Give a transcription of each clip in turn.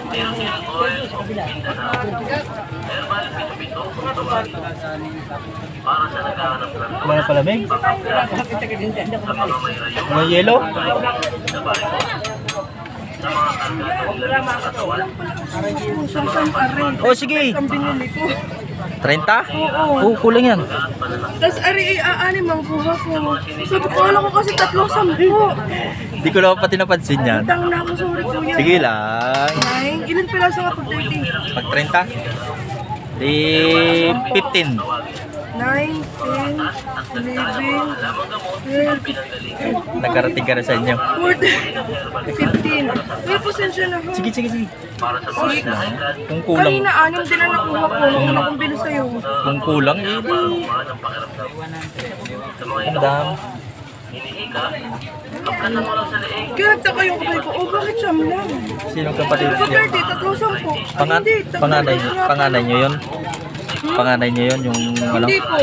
Miracle Oil of Mindanao. Herbal Pito-Pito kung tawagin. Para sa naghahanap ng Wala na palamig? sa mga may rayong, May yelo? sa barikos, sa mga kargadong lamig sa katawan, sa mga pasmadong Oh, sige. Ang binili ko. 30? Oo, kulang yan. Tapos ari aanim ang kuha ko. Sabi ko, alam ko kasi 3-10. Hindi ko lang pati napansin yan. Utang na ako, sorry kuya. Sige lang. Ay, ilan piraso nga pag 30? Pag 30? Di 15. 9, 10, 11, 12, Nagkarating ka na sa inyo. 14, 15. Uy, pasensya na ha. Sige, sige, sige. para sa mga hinahigan, Kung kulang, Kanina, 6 din na nakuha ko. Nung una kong bili sa'yo. kung kulang, eh, para gumaan ang pakiramdam. Sa mga madam. hinihika, kaplasan mo lang sa leeg. Kaya nagtaka yung kapay ko, oh bakit siyam lang? Sinong kapatid Pag niyo? 30, 3-10. Hindi, Panganay niyo yun? Panganay niyo yun, yung ano? Hindi po,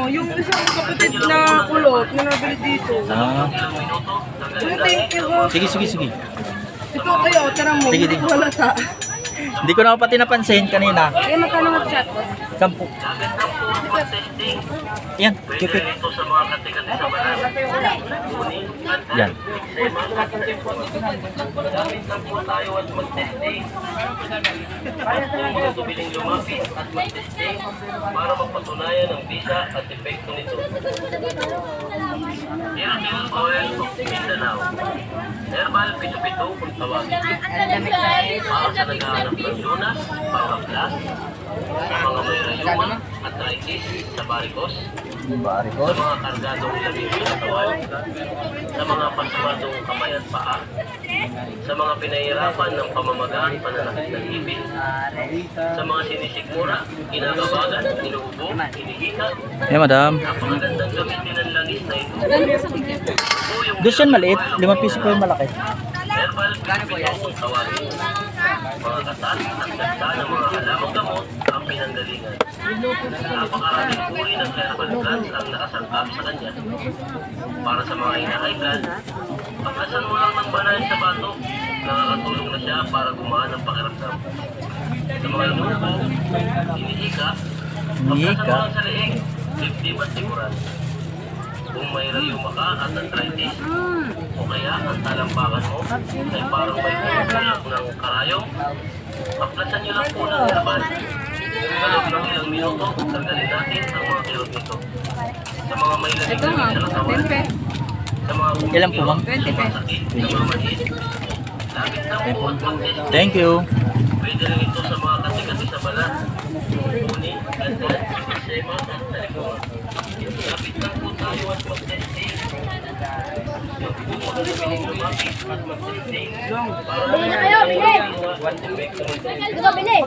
yung isang kapatid na kulot na nabili dito. Ah, Oh, thank you ha. sige, sige, sige. Ito kayo, tara mo. Sige, Hindi sige. ko halata. Hindi ko na pati napansin kanina. Eh, magkano mag-chat ko? 10. Yan, cute. Ito sa mga kati-kati sa balat. Uni, Yan. gamit lang po tayo at mag-testing. Kung magtubiling lumapit at mag-testing para magpatunayan ang bisa at epekto nito. Miracle Oil of Mindanao. Herbal Pito-Pito kung tawagin. Para sa naghahanap ng lunas, pangaplas, sa mga may rayuma, arthritis, sa barikos, sa mga kargadong lamig sa katawan, sa mga pasamadong kamay at paa, sa mga pinahirapan ng pamamagaan, pananakit ng ibig, sa mga sinisikmura, kinakabagan, inuubo, hinihika. Eh, madam. Napakagandang gamitin ng langis na ito. Ito po yung Doon yan maliit. 5 piso po yung malaki. herbal pito kung tawagin. Mga katas at ganda ng mga halamang gamot ang pinanggalingan. Napakaraming uri ng herbal plants ang nakasangkap sa kanya. Para sa mga hinahaygan, pagkasan mo lang ng banay sa bato, nakakatulong na siya para gumaan ang pakiramdam. Sa mga inuubo, hinihika, pagkasan mo Hinihika? lang sa leeg, dibdib at likuran. Kung may rayuma ka at arthritis, o kaya ang talampakan mo ay parang may bumubulak ng karayong, paklasan niyo lang po ng herbal. Sa loob ng ilang minuto, tanggalin natin ang mga kilot nito. Sa mga may lamig-lamig sa katawan, sa mga Ilan po, ma'am? sumasakit, namamanhid, lapit na po at mag-test. Thank you. Pwede rin ito sa mga kasi-kasi sa balat, uni, gandan, eczema, at talikoma. Lapit lang po tayo at mag-testing. Kung magkakaroon lumapit at mag-testing, para Bili na kayo, bili! at epekto nito. Di ba, bili?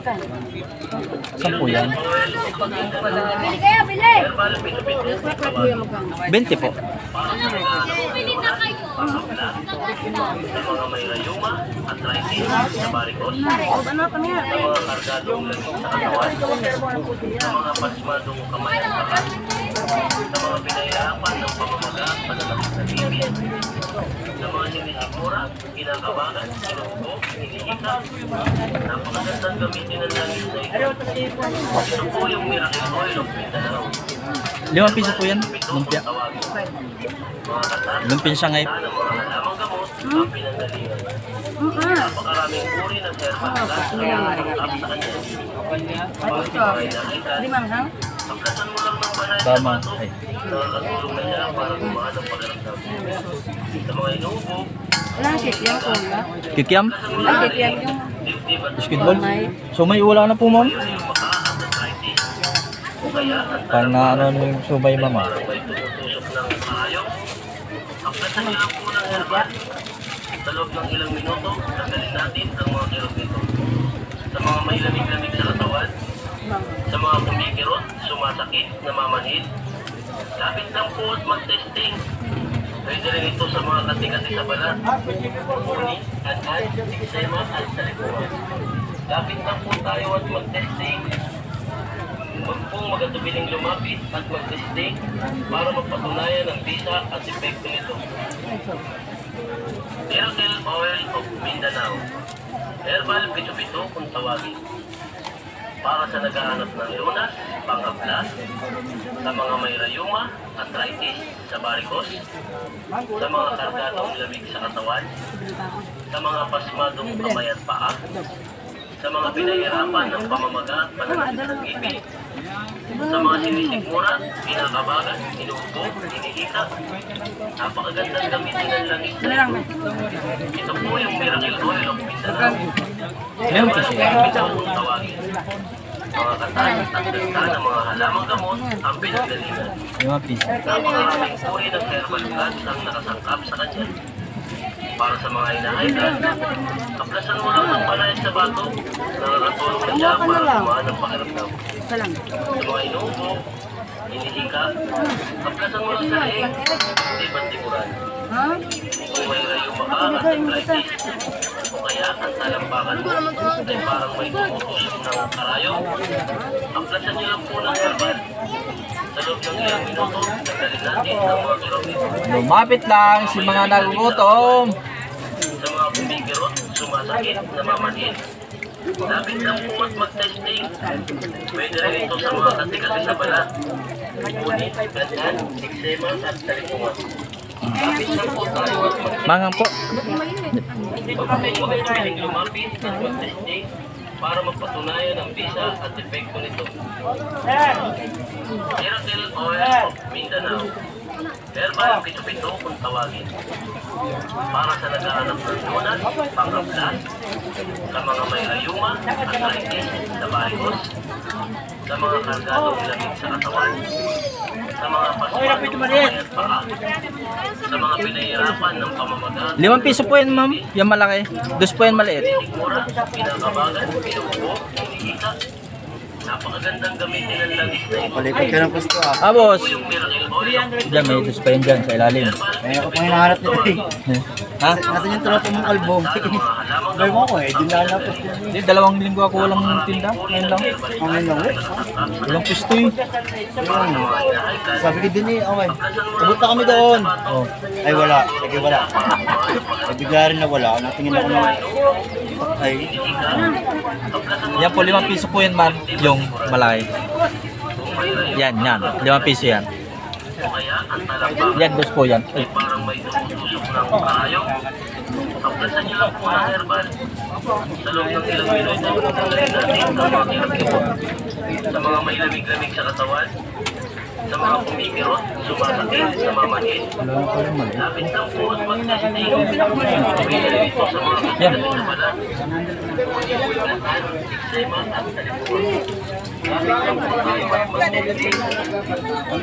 Saan po yan? Oil of Mindanao. Bili kayo, bili! Herbal Pito-Pito kung tawagin. 20 po. Para sa mga pangapla, sa mga may rayuma, arthritis, sa barikos, sa mga kargadong lamig sa katawan, sa mga pasmadong kamay at paa, sa mga pinahirapan ng pamamaga, pananakit ng ibig, sa mga sinisikmura, kinakabagan, inuubo, hinihika. Napakagandang gamitin ng langis na ito. Ito po yung Miracle Oil of Mindanao. 5 piso po yan. Lumpia. Tawagin. Mga katas, Lumpia siya ngayon. ng mga halamang gamot, ang pinanggalingan. Napakaraming uri ng herbal plants ang nakakap sa kanya. Pag may nakita, pagkasan mo lang ng banay sa Tama. bato, Ay. nakakatulong na siya para gumaan ang pakiramdam. Sa mga inuubo, Kikiam? dibdib at Basketball? So may wala na po, ma'am? yung maka at arthritis, o kaya ang Parang na ano yung subay, mama. may tumutusok ng kaayong. Pagkasan niyo lang po ng herbal. Sa loob ng ilang minuto, tanggalin natin ang mga kirot nito. Sa mga may lamig-lamig sa katawan, sa mga kumikirot, sumasakit, namamanhid, lapit lang po at mag-testing. Pwede rin ito sa mga kati-kati sa balat, uni, gandan, eczema at talikoma. Lapit lang po tayo at mag-testing. Huwag pong magatubiling lumapit at mag-testing para magpatunayan ang bisa at epekto nito. Miracle Oil of Mindanao. Herbal Pito-Pito kung tawagin. Para sa naghahanap ng lunas, panghabla, sa mga may rayuma, arthritis, sa varicose, sa mga kargadong lamig sa katawan, sa mga pasmadong kamay at paa, sa mga pinahirapan ng pamamaga at pananakit ng ngipin, sa mga sinisigmura, pinakabagan, inuubo, hinihika, napakagandang gamitin ng langis na ito. Ito po yung Miracle Oil of Mindanao. Meron kasi. Ito kung tawagin. Mga katan at ganda ng mga halamang gamot ang pinagdalinan. 5 piso. Napakaraming uri ng herbal plants ang nakasangkap sa kanya. Para sa mga hinahaygan, kaplasan mo lang ng palayan sa bato, nakakatulong na siya para gumaan ang pakiramdam. Sa mga inuubo, hinihika, kaplasan mo lang sa leeg, hindi bandikuran. Kung may rayuma ka at arthritis, o kaya ang talambakan mo ay parang may tumutusok ng karayo, kaplasan niyo lang po ng herbal. Sa loob ng ilang minuto, nagdalin natin ang mga kilomito. Lumapit lang si mga nagugutom. Sa mga kumikirot, sumasakit, namamanhid. Lapit lang po at mag-testing. Pwede rin ito sa mga kati-kati sa balat. Ngunit, ganyan, eksema at talipungan. Lapit lang po tayo at mag-testing. Mangang po. Huwag piling lumapit at mag-testing para magpatunayan ang bisa at epekto nito. Miracle Oil of Mindanao. Herbal Pito-Pito kung tawagin. Para sa naghahanap ng lunas, panghabla, sa mga may rayuma, arthritis, sa varicose, sa mga kargadong lamig sa katawan, sa mga pasmadong kamay at paa, sa mga pinahirapan ng pamamaga, 5 piso po yan, ma'am. Yan malaki. 2 po yan maliit. sigmura, pinakabagan, pinuubo, hinihika. Napakagandang gamitin ng langis na ito. Palikot ka ng gusto ah. Ah, boss. Ito yung Miracle Oil of Diyan, may 2 pa yun dyan sa ilalim. Kaya ako pa hinahanap nito eh. Ha? Nasan yung tropa mong kalbo? Gawin mo ko eh, di na lang. Hindi, 2 linggo ako walang tinda. Ngayon lang. Ngayon lang eh. Walang pisto eh. Sabi ko din eh, okay. Pumunta kami doon. Oh. Ay wala, sige wala. Ay bigla rin na wala. Natingin ako na. Ay, Yan po, 5 piso po yan, ma'am. Yung malaki. Yan, yan. 5 piso yan. Yan, 2 po yan. Ay, Parang may tumutusok ng karayo. Kaplasan niyo lang po ang herbal. Sa loob ng ilang minuto, nagdalhin natin ang mga kirot-kirot. Sa mga may lamig-lamig sa katawan, sa mga kumikirot, sumasakit, namamanhid. Lapit lang po at mag-testing. Pwede rin ito sa mga Yan. kati sa balat. Ganyan, eksema at talipungan. Lapit lang po tayo at mag-testing.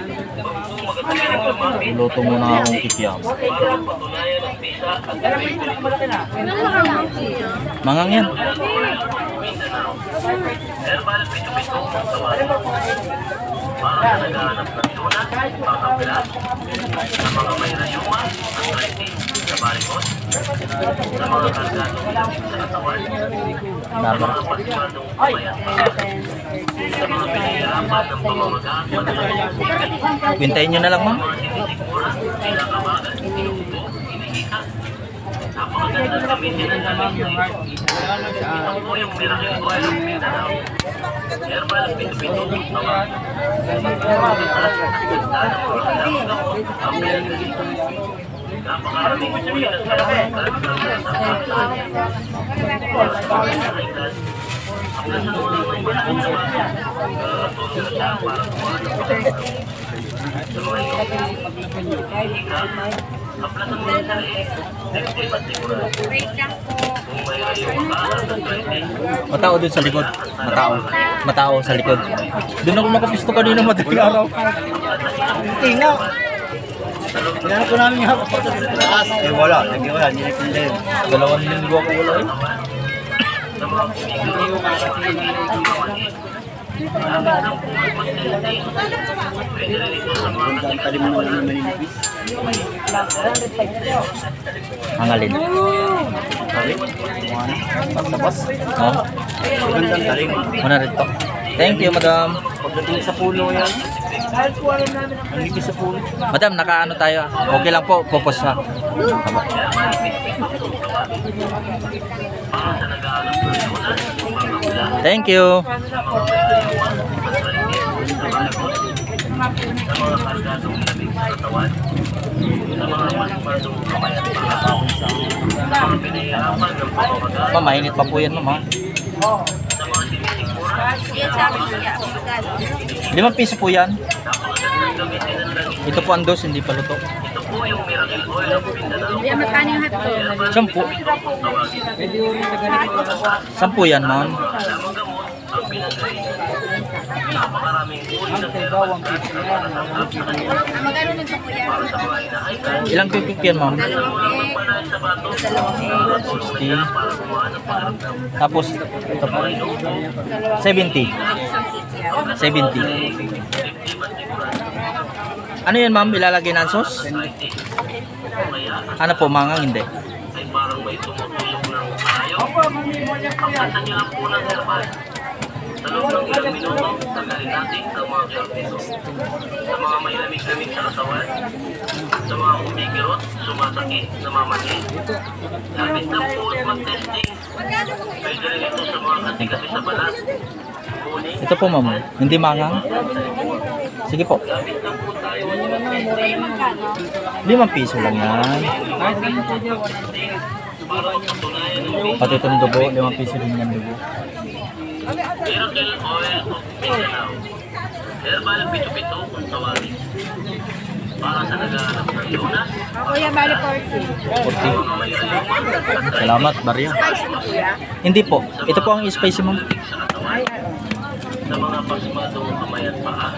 Huwag po magkatabi ng lumapit. luto muna akong kikiam. Para magpatunayan ang bisa at epekto nito. Mangang yan. Mindanao. Herbal Pito-Pito kung tawagin. Para sa naghahanap ng lunas, panghabla, sa mga may rayuma, arthritis, sa varicose, sa mga kargadong lamig sa katawan, sa mga pasmadong kamay at paa, sa mga pinahirapan ng pamamaga at pananakit ng ngipin, Pintayin nyo na lang, ma'am. mga sinisigmura, pinakabagan, inuubo, hinihika. Napakagandang gamitin ang langis na ito. Ito po yung Miracle Oil of Mindanao. Herbal Pito-Pito kung tawagin. Matatas at ganda ng mga halamang gamot ang pinagdalitan. Napakaraming uri ng halamang gamot ang nasasangkap sa kanya. Para sa mga hinahaygan, kaplasan mo lang ng malaking naman. Nakakatulong na siya para gumaan ang pakiramdam. Sa mga inuubo, hinihika, kaplasan mo lang sa leeg, hindi bandikuran. Kung may rayuma ka at arthritis, Matao dun sa likod. Matao. Matao sa likod. Doon ako makapisto kanina madaling araw. tingnan. Tinanong ko namin yung hapon sa taas. Eh wala, lagi wala, nilikon din. 2 linggo ako wala eh. sa mga kumikirot, namamanhid. Lapit lang po at mag-testing. Pwede rin ito sa mga Ang kati-kati talim sa mo balat. naman maninipis. Hangalin. Talim, mga ano, tapos. Oh. Magandang talim. 100 po. Thank you, madam. Pagdating sa puno yan, Madam, nakaano tayo? Okay lang po, pupos ha. Thank you. Sa mga kargadong lamig sa katawan, sa mga masmadong kamay at paa, sa mga pinahirapan ng pamamaga, Ma'am, mainit pa po yan, ma'am ha. sa mga sinisigura, 5 piso po yan. napakagandang gamitin ng langis. Ito po ang dos, hindi pa luto. Ito po yung Miracle Oil of Mindanao. Magkano yung hotdog? Sampu. Tawagin. 10 yan, ma'am. Halamang gamot ang pinagalingan. Napakaraming uri ng herbal plants na nakasangkap sa kanya. Magkano nito po yan? Para sa mga inahaykan, Ilang kikik yan, ma'am? walang magpanahin sa bato, nakakatulong na siya para gumaan ang pakiramdam. Tapos, ito po. 70. 70. Ano yan, ma'am? Ilalagay ng sauce? Ano po, mangang hindi? Ay parang may tumutulog ng ayaw. Pagkasan niyo lang po ng herbal. Sa loob ng ilang minuto, tanggalin natin ang mga kirot nito. Sa mga may lamig-lamig sa katawan, sa mga kumikirot, sumasakit, namamanhid. Lapit na po at mag-testing. Pwede rin ito sa mga kasi sa balat. Kunin, Ito po, ma'am. Hindi mangang? Sige po. lapit na po tayo at mag-testing. 5 piso lang yan. Para magpatunayan ng basic. Pati itong dugo, 5 piso din yan dugo. Miracle Oil of Mindanao. Herbal pito-pito kung tawagin. Para sa naghahanap ng lunas, Kuya, bali 40. 40. Salamat, Barya. Hindi po. Ito po ang spicy, ma'am. sa katawan, sa mga pasmadong kamay at paa,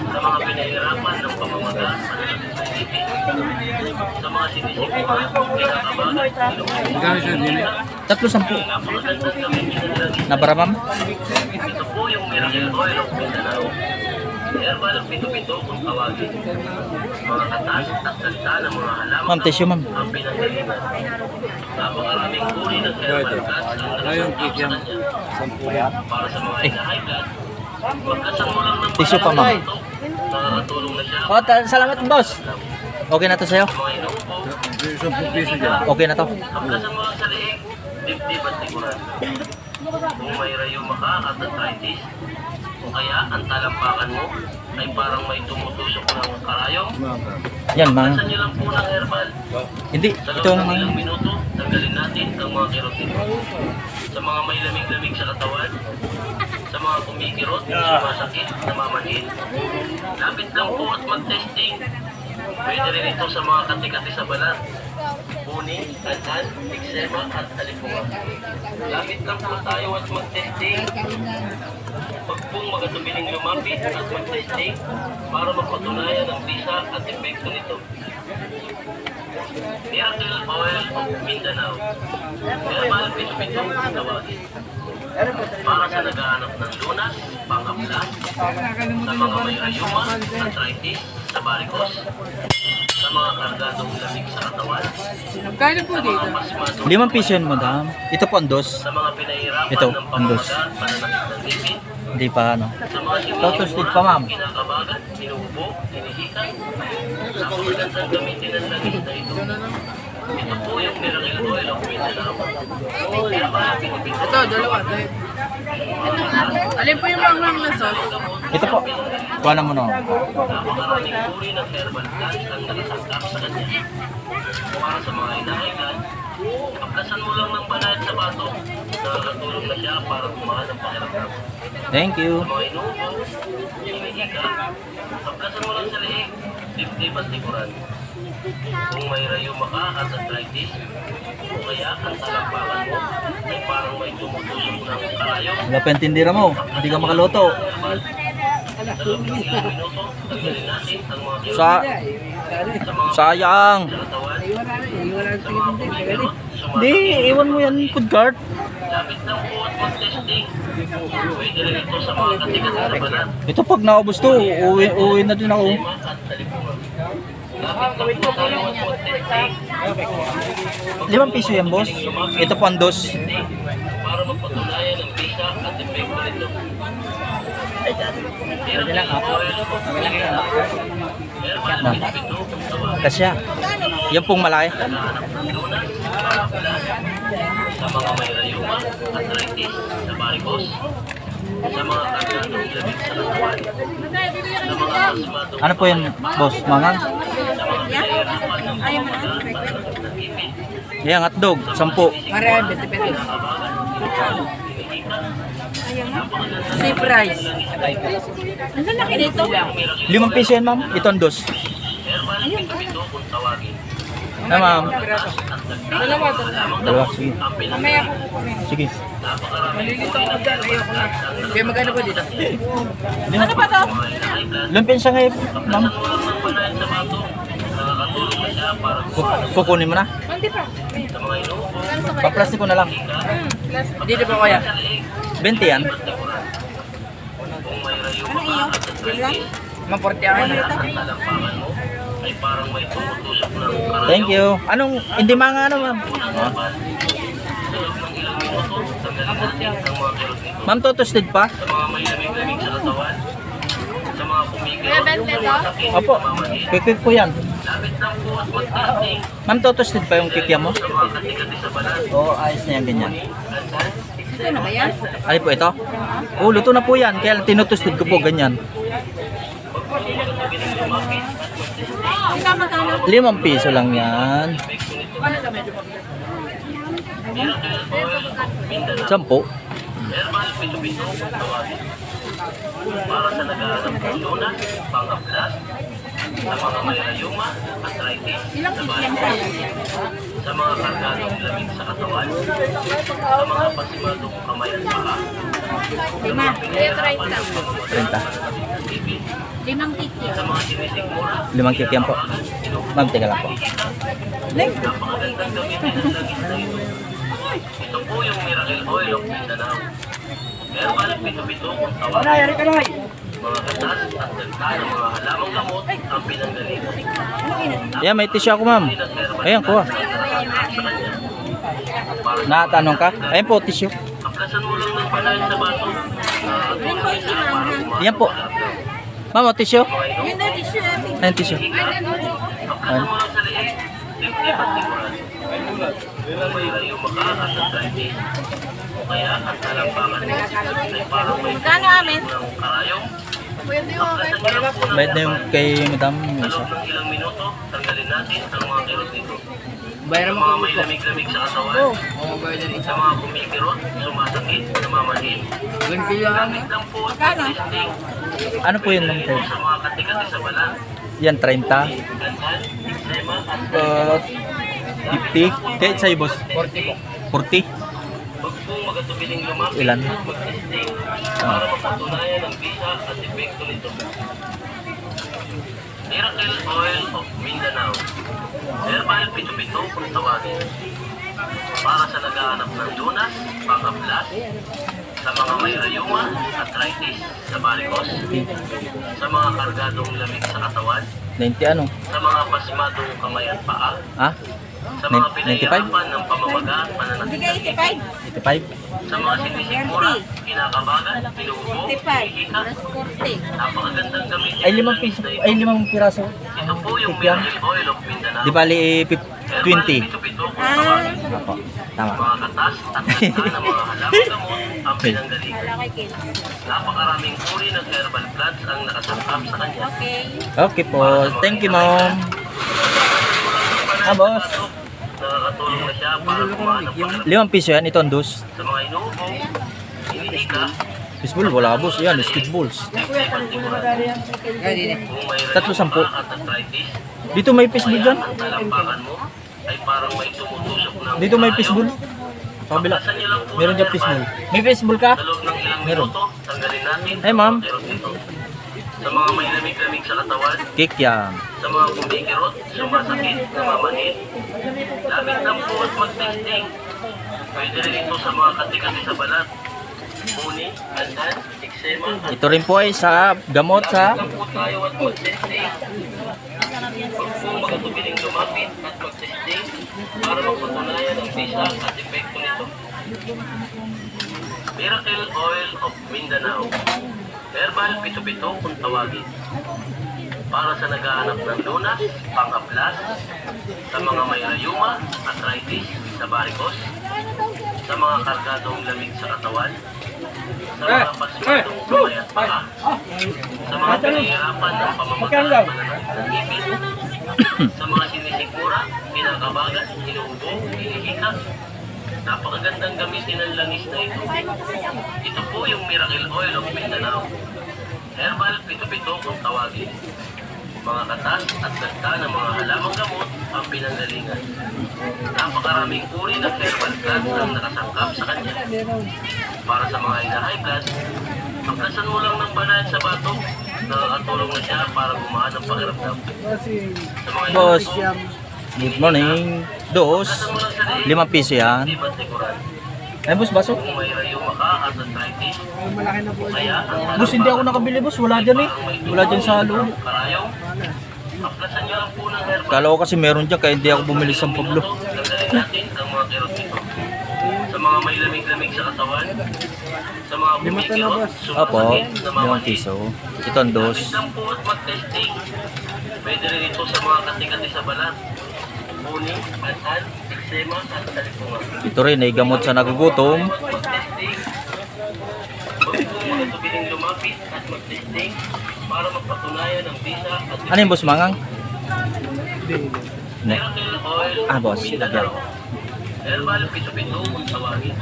sa mga pinahirapan ng pamamaga, sa mga sinisiguan, kinakabagan, 310. napakagandang gamitin ng langis. Nabara, ma'am? Ito po yung Miracle Oil of Mindanao. Herbal pito-pito kung tawagin. Mga katas at salita ng mga halaman Ma'am, tissue, ma'am. ang pinanggalingan. Napakaraming uri ng herbal plants ang nagsasangkap sa kanya. Para sa mga high blood, magkasang mo lang ng Tissue pa, ma'am. nakakatulong na siya. Oh, salamat, boss. Okay na to sa'yo? Sa mga inuupo, Okay na to. magkasang mo lang sa leeg, dibdib at likuran. Kung may rayuma ka at arthritis, o kaya ang talampakan mo ay parang may tumutusok ng karayom, Yan, ma'am. saan niyo lang po ng herbal. Hindi, Sa ito loob ng ang ilang minuto, tanggalin natin ang mga kirot nito. Sa mga may lamig-lamig sa katawan, sa mga kumikirot, sumasakit, namamanhid, lapit lang po at mag-testing. Pwede rin ito sa mga kati-kati sa balat, puning, kantan, eksema at talipungan. Lapit lang po tayo at mag-testing. Pag pong magatubiling lumapit at mag-testing para magpatunayan ang bisa at epekto nito. Miracle Oil of Mindanao. Herbal pito-pito ang tawagin. Para sa naghahanap ng lunas, pangaplas, sa mga may rayuma, arthritis, sa varicose, sa mga kargadong lamig sa katawan, Magkano po sa dito? mga pasmadong 5 piso yan, madam. Ito po ang dos. sa mga pinahirapan Ito, ng andos. pamamaga, pananakit ng ngipin, Hindi pa, ano. sa mga Toasted pa, ma'am. kinakabagan, sinubo, hinihikan, napakagandang gamitin ng langis na ito. Ito po yung Miracle Oil of Mindanao. Ito, dalawa. Alin po yung manghang na sauce? Ito po. Kuha na mo na. Napakaraming uri ng herbal plants ang nakasangkap sa kanya. Para sa mga inahaygan, aplasan mo lang ng banayad sa bato, nakakatulong na siya para gumaan ang pakiramdam. Thank you. Sa mga inuubo, hinihika, aplasan mo lang sa leeg, dibdib at likuran. Kung may rayuma ka at arthritis, o kaya ang talampakan mo ay parang may tumutusok ng karayom, Wala pa yung tindira mo. Hindi ka makaluto. sa loob ng ilang minuto, tanggalin natin ang mga kirot Sa... sa mga Sayang. katawan, sa mga kumikirot, Hindi, iwan mo yan, food cart. lapit lang po at mag-testing. Pwede rin ito sa mga katigas sa balat, Ito pag naubos to, uwi na din ako. sema at talipungan. Lapit lang po tayo at mag-testing. 5 piso yan, boss. Ito po ang dos. Para magpatunayan ang bisa at epekto nito. Miracle Oil of Mindanao. Herbal Pitupito kung tawagin. Kasya. Yan pong malaki. Naghahanap ng lunas, paraplas, sa mga may rayuma, arthritis, sa varicose, sa mga kargadong labig sa katawan, sa mga asmatong Ano po yan, boss? Mangang? sa mga pinahirapan ng pamamagal at ng ipin, Yan, hotdog. 10. Maraming, 20 pesos. Save rice. Ano laki dito? 5 piso yan, ma'am. Ito ang dos. herbal pitupito kung tawagin. Na, ma'am. Dalawa. Dalawa, sige. Mamaya ako kukunin. Sige. Malilito ako dyan. Ayoko na. Kaya magkano ba dito? Ano pa to? Lumpin siya ngayon, ma'am. Walang ng panayan sa bato, nakakatulong na siya para Kukunin mo na. Hindi pa. sa mga inuubo, Pa-plastic ko na lang. Dito pa kaya? 20 yan. kung may rayuma at arthritis, Maporte ako na. ang talampakan mo ay parang may tumutusok ng karayom. Thank you. Anong, hindi mga ano, ma'am? Sa loob ng ilang minuto, tanggalin natin ang mga kirot nito. Ma'am, toasted pa? Sa mga may lamig-lamig sa katawan, sa mga kumikirot, sumasakit, Opo. mamamanhid, Kikik po yan. lapit ng po at mag-testing, Ma'am, toasted pa yung kikya mo? sa mga kati-kati sa balat, Oo, ayos na yan, ganyan. gansan, Ito na ba yan? Ay po ito? Oo, luto na po yan. Kaya tinutoasted ko po, ganyan. Ikaw magkano? 5 piso lang yan. Miracle Oil of Mindanao. 10. Herbal Pitupito kung tawagin. Para sa naghahanap ng lunas, pangaplas, sa mga may rayuma, arthritis, Ilang sa kityan varicose, tayo? sa mga kargadong lamig sa katawan, sa mga pasimadong kamay at paa, 5. Kaya 30. ng ipin, 5 kityan. sa mga sinisigmura, 5 kikyan po. Ma'am, teka lang po. napakagandang gamitin ng langis na ito. Ito po yung Miracle Oil of Mindanao. Herbal Pitupito kung tawagin. Mga gatas at dagta ng mga halamang gamot ang pinanggalingan. Yan, may tissue ako, ma'am. Ayan, kuha. Natanong ka? Ayan po, tissue. Kaplasan mo lang ng panahin sa bato. Nakakatulong na siya para kumakas Yan po. sa lahat. Ma'am, o, tissue? Yun na, tissue natin. Ayan, tissue. Kaplasan mo lang sa liig. Liplip at likuran. Kung may rayuma ka at arthritis, o kaya ang talampakan mo ay parang may Magkano amin? ng karayong, Pwede kaplasan niyo lang po ng Bayad na yung kay madam Sa isa. loob ng ilang minuto, tanggalin natin ang mga kirot nito. Bayaran Sa mga may lamig-lamig sa katawan, sa mga kumikirot, sumasakit, namamanhid, gamit lang po at testing, Ano po yun, ma'am? sa mga kati-kati sa balat, Yan, 30. gansan, eksema, at 50. Kaya sa'yo, boss? 40 po. 40? huwag pong magatubiling lumapit Ilan? at mag-testing para mapatunayan ang bisa at epekto nito. Miracle Oil of Mindanao. Herbal Pitupito kung tawagin. Para sa naghahanap ng lunas, pangaplas, sa mga may rayuma, arthritis, sa varicose, sa mga kargadong lamig sa katawan, 90 ano? sa mga pasimadong kamay at paa, Ah? sa mga 95? pinahirapan ng pamamaga at pananakit, 85? sa mga sinisigmura, kinakabagan, pinuubo, hihika, napakagandang gamitin Ay, ng 5 langis piso. na ito. Ay, 5 piraso. Ito po yung Miracle Oil of Mindanao. Di bali, Herbal 20. Pitupito kung tawagin. Apo. Tama. Mga katas at kanta ng mga halamang gamot ang pinanggalingan. Napakaraming uri ng herbal plants ang nakasangkap sa kanya. Okay po. Thank you, ma'am. Ah, boss. Nakakatulong na siya para kumahanap ng 5 piso yan. Ito ang dos. sa mga inuubo, hinihika, Baseball, wala ka, boss. Yan, basketballs. kung may Tatlo, 10. at arthritis, Dito may baseball dyan. ang talampakan mo ay parang may tumutusok ng Dito may karayom. baseball. Sa kabila. Kaplasan niyo lang po Meron ng dyan herbal. baseball. May baseball ka? Sa loob ng ilang Meron. minuto, tanggalin natin Ay, ma'am. ang kirot nito. Sa mga may lamig-lamig sa katawan, Cake yan. sa mga kumikirot, sumasakit, namamanhid, labis lang po at mag-testing. Pwede rin ito sa mga kati-kati sa balat, uni, gandan, eksema, at Ito rin po ay sa gamot sa lang po tayo at mag-testing. Huwag po magatubiling lumapit at mag-testing para mapatunayan ang bisa at epekto nito. Miracle Oil of Mindanao. Herbal Pito-Pito kung tawagin. Para sa naghahanap ng lunas, panghaplas, sa mga may rayuma, arthritis, sa varicose, sa mga kargadong lamig sa katawan, sa mga pasmadong kamay at paa, sa mga pinahihirapan ng pamamagaan ng ngipin, sa mga sinisikmura, kinakabagan, inuubo, hinihika. Napakagandang gamitin ng langis na ito. Ito po yung Miracle Oil of Mindanao. Herbal Pito-Pito kung tawagin. Mga katas at ganda ng mga halamang gamot ang pinanggalingan. Napakaraming uri ng herbal plant ang nakasangkap sa kanya. Para sa mga high blood, pagkasan mo lang ng banayan sa bato, nakakatulong na siya para gumaan ang pakiramdam. Sa mga Boss, inuubo, good morning. Dos, 5 piso yan. di matikuran. Ay, boss, baso. Kung may rayuma ka at arthritis, kaya ang Boss, hindi ako nakabili, boss. Wala dyan eh. Wala dyan sa loob. karayong, aplasan niyo lang po ng herbal. Kala ko kasi meron dyan, kaya hindi ako bumili sa Pablo. Tanggalin natin ang mga kirot nito. Sa mga may lamig-lamig sa katawan, sa mga bumikirot, Opo, sumasakit, 5 namamalit. piso. Ito ang dos. Lapit lang po at mag-testing. Pwede rin ito sa mga kati-kati sa balat. Buni, an, eksema, at talipungan. Ito rin ay gamot sa nagugutom. Mag-testing. Huwag po mga tubiling lumapit at mag-testing para magpatunayan ang visa at Ano yung boss, mangang? Ne. Miracle Oil Ah, boss. Mindanao. Herbal Pito-Pito kung tawagin.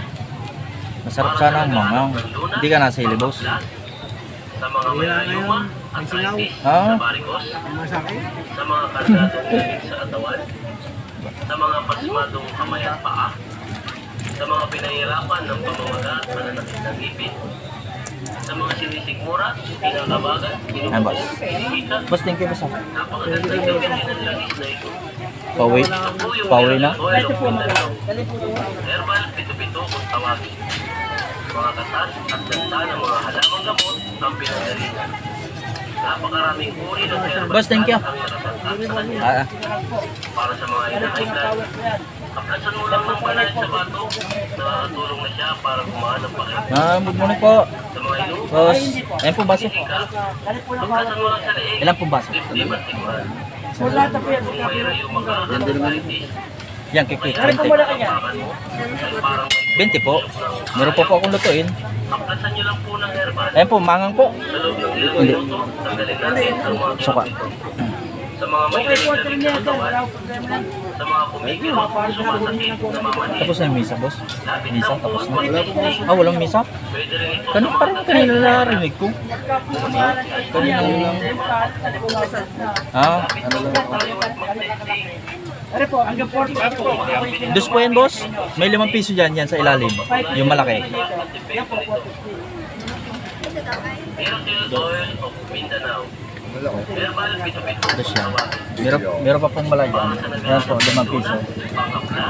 Masarap sana ang mangang. Hindi ka nasa hili, boss. Sa mga may rayuma, arthritis, Ah. sa varicose, sa mga kargadong lamig sa katawan, sa mga pasmadong kamay at paa, sa mga pinahirapan ng pamamaga at pananakit ng ngipin, sa mga sinisikmura, kinakabagan, Ah, boss. hinihika, Boss, thank you, boss. napakagandang gamitin ng langis na ito. Pauwi. Ito po yung Pauwi na. Miracle Oil of Mindanao. Herbal Pito-Pito kung tawagin. Mga katas at ganda ng mga halamang gamot ang pinanggalingan. Napakaraming uri ng herbal Boss, thank you. plant ang nakasangkap sa kanya. Ah, Para sa mga high blood, kaplasan mo lang ng banayan sa bato, nakakatulong na siya para gumaan ang pakiramdam. good morning po. Sa mga inuubo, Boss, ayan po baso. ka, kaplasan mo lang sa leeg, Ilan po baso? 50 matikuran. Kung may rayuma ka at arthritis, Yan, kikik. kaya 20. pagkapakan mo, ay parang may 20 po. Meron po akong lutuin. kaplasan nyo lang po ng herbal. Ayan po, mangang po. Sa loob ng ilang minuto, tanggalin natin ang mga Suka. kirot nito. Sa mga may lamig-lamig sa katawan, sa mga kumikirot, sumasakit, namamalit. Tapos na yung misa, boss. Lapit Misa, lang po tapos at na. mag-testing. Ah, walang misa? Pwede rin ito Kanina sa parang mga kanina narinig ko. Kanina lang. Ah, ano lang ako. Dos po yan, boss. May 5 piso dyan, yan sa ilalim. Yung malaki. Miracle Oil of Mindanao. Herbal Pito-Pito. Dos yan. Meron pa pong malay dyan. Yan po, 5 piso. Pangkapla.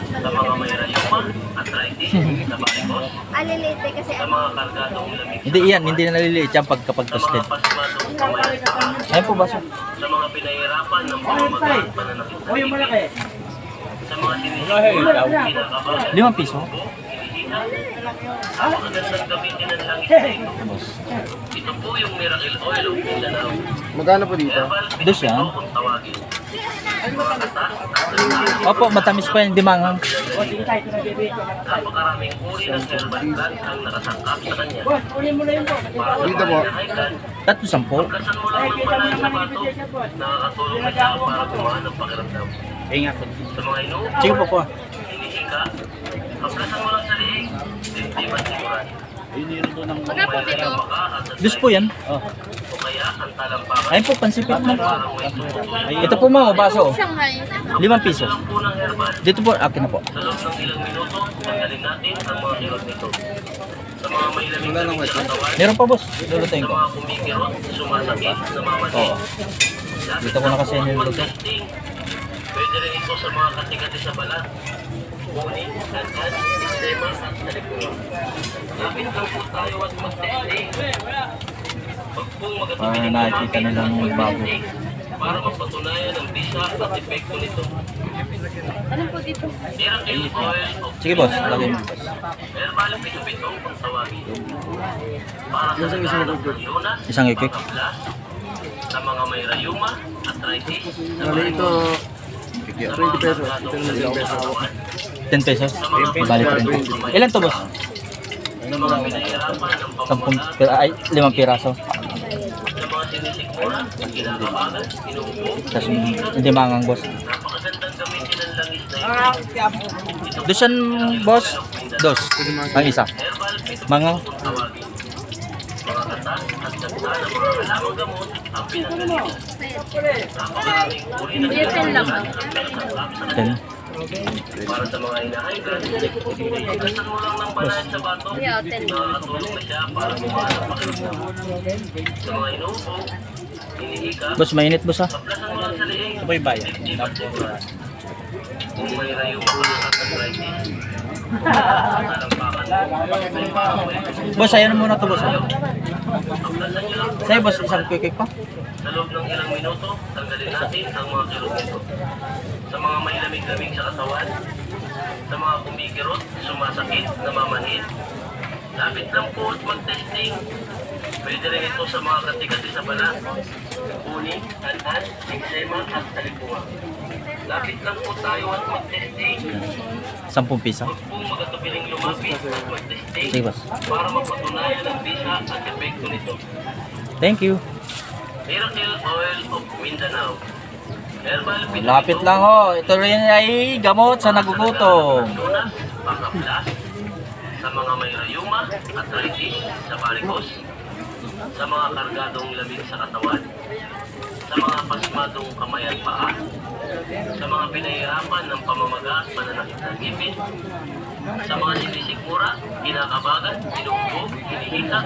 Sa mga may rayuma, arthritis, sa varicose, Alilite kasi sa mga kargadong lamig Hindi yan, hindi na naliliit yan kapag sa toasted. mga pasmadong kamay at paa, Ayan po, baso. sa mga pinahirapan ng pamamaga at pananakit ng ngipin, sa mga sinisikmura, kinakabagan, 5 piso? hinihika, napakagandang gamitin ng langis na ito. Boss. Ito po yung Miracle Oil of Mindanao. Magkano po dito? Herbal Dos yan? Pito-Pito kung tawagin. Mga katas at ganda. Opo, matamis pa yung dimangang. Napakaraming uri ng herbal plant ang nakasangkap sa kanya. Para sa Dito mga po. high blood, 3.10. pagkasan mo lang ng banayan sa bato, nakakatulong na siya para gumaan ang pakiramdam. Ingat. Sa mga inuubo, Sige po po. hinihika, kaplasan mo lang sa leeg, 50 matikuran. Magkano dito? Dos po yan. O kaya ang talampakan, Ayun po, pansipit mo. parang may tumutuloy. Ito po mga baso. Shanghai. 5 piso. lang po ng herbal. Dito po, akin na po. Sa loob ng ilang minuto, tanggalin natin ang mga kirot nito. Sa mga may lamig-lamig sa katawan, Meron pa, boss. Lulutuin sa ko. mga kumikirot, sumasakit, namamalit. Oo. Dito ko na kasi niluluto. Mag-testing. Pwede rin ito sa mga kati-kati sa balat. Buni, kankan, eksema, at talipungan. Lapit lang po tayo at mag-testing. Pag po magkatubig nakikita nilang magbago. para mapatunayan ang bisa at epekto nito. Ano po dito? Miracle Oil of Sige, boss. Lagay mo, boss. Herbal Pito-Pito kung tawagin. Para sa naghahanap ng lunas, Isang ikik. pangkaplas, sa mga may rayuma, arthritis, sa Bali mga ito, 20 pesos. Ito naman 10 pesos. 10 pesos. Bali 30. Ilan to, boss? sa mga pinahirapan ng 10 pamamaga, ay 5 piraso. sa mga sinisikmura, kinakabagan, inuubo, Tapos hindi mangang, boss. napakagandang gamitin ng langis na ito. Dosan, boss. Dos. Ang isa. Herbal Pito-Pito Mangang. kung tawagin. Mga katas at ganda ng mga halamang gamot ang pinanggalingan. Napakaraming uri ng Jepen lang. ang pinasarap sa 10. para sa mga inahigan, ikasan mo lang ng banayad sa bato, Yeah, 10. nakakatulong na siya para gumaan ang pakiramdam. Sa mga inuupo, hinihika, Boss, mainit, boss, ha? kaplasan mo lang sa liig, Sabay bayan. dibdib at sigura. Kung may rayuma ka at arthritis, talampakan mo, may pakamay. Boss, ayan muna to, boss, ha? Kaplasan nyo lang Sa'yo, boss, isang quick pa. sa loob ng ilang minuto, tanggalin natin ang mga kirot nito. Sa mga may lamig-lamig sa katawan, sa mga kumikirot, sumasakit, namamanhid, lapit lang po at mag-testing. Pwede rin ito sa mga kati-kati sa balat, uni, an-an, eczema at talikuha. Lapit lang po tayo at mag-testing. 10 piso. Huwag po magatubiling lumapit at mag-testing Sige, boss. para mapatunayan ang bisa at epekto nito. Thank you. Miracle Oil of Mindanao. Herbal Pito-Pito. Lapit lang, ho. Ito rin ay gamot sa nagugutom. Lunas, pangkaplas, sa mga may rayuma, arthritis, sa varicose, sa mga kargadong lamig sa katawan, sa mga pasmadong kamay at paa, sa mga pinahirapan ng pamamaga at pananakit ng ngipin, sa mga sinisikmura, kinakabagan, inuubo, hinihika.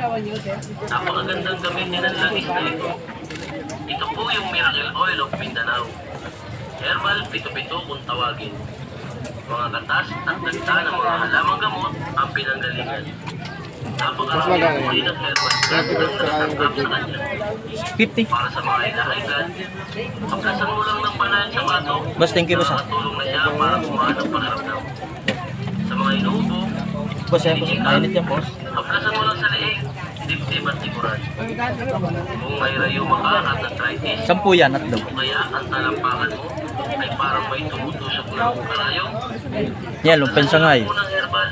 Napakagandang gamitin ng langis na ito. Ito po yung Miracle Oil of Mindanao. Herbal Pito-Pito kung tawagin. Mga katas at dagta ng mga halamang gamot ang pinanggalingan. Napakaraming uri ng herbal plant ang nakasangkap sa kanya. 50. Para sa mga inahigan, pagkasan mo lang ng banayad sa bato, Boss, thank you, boss, ha? nakakatulong na siya para gumaan ang pakiramdam. Sa mga inuubo, Boss, yan, boss. Mainit yan, boss. haplasan mo lang sa leeg, dibdib at likuran. Kung may rayuma ka at arthritis, 10 yan at daw. o kaya ang talampakan mo ay parang may tumutusok ng karayong, Yan, lumpensa nga, eh. unang herbal.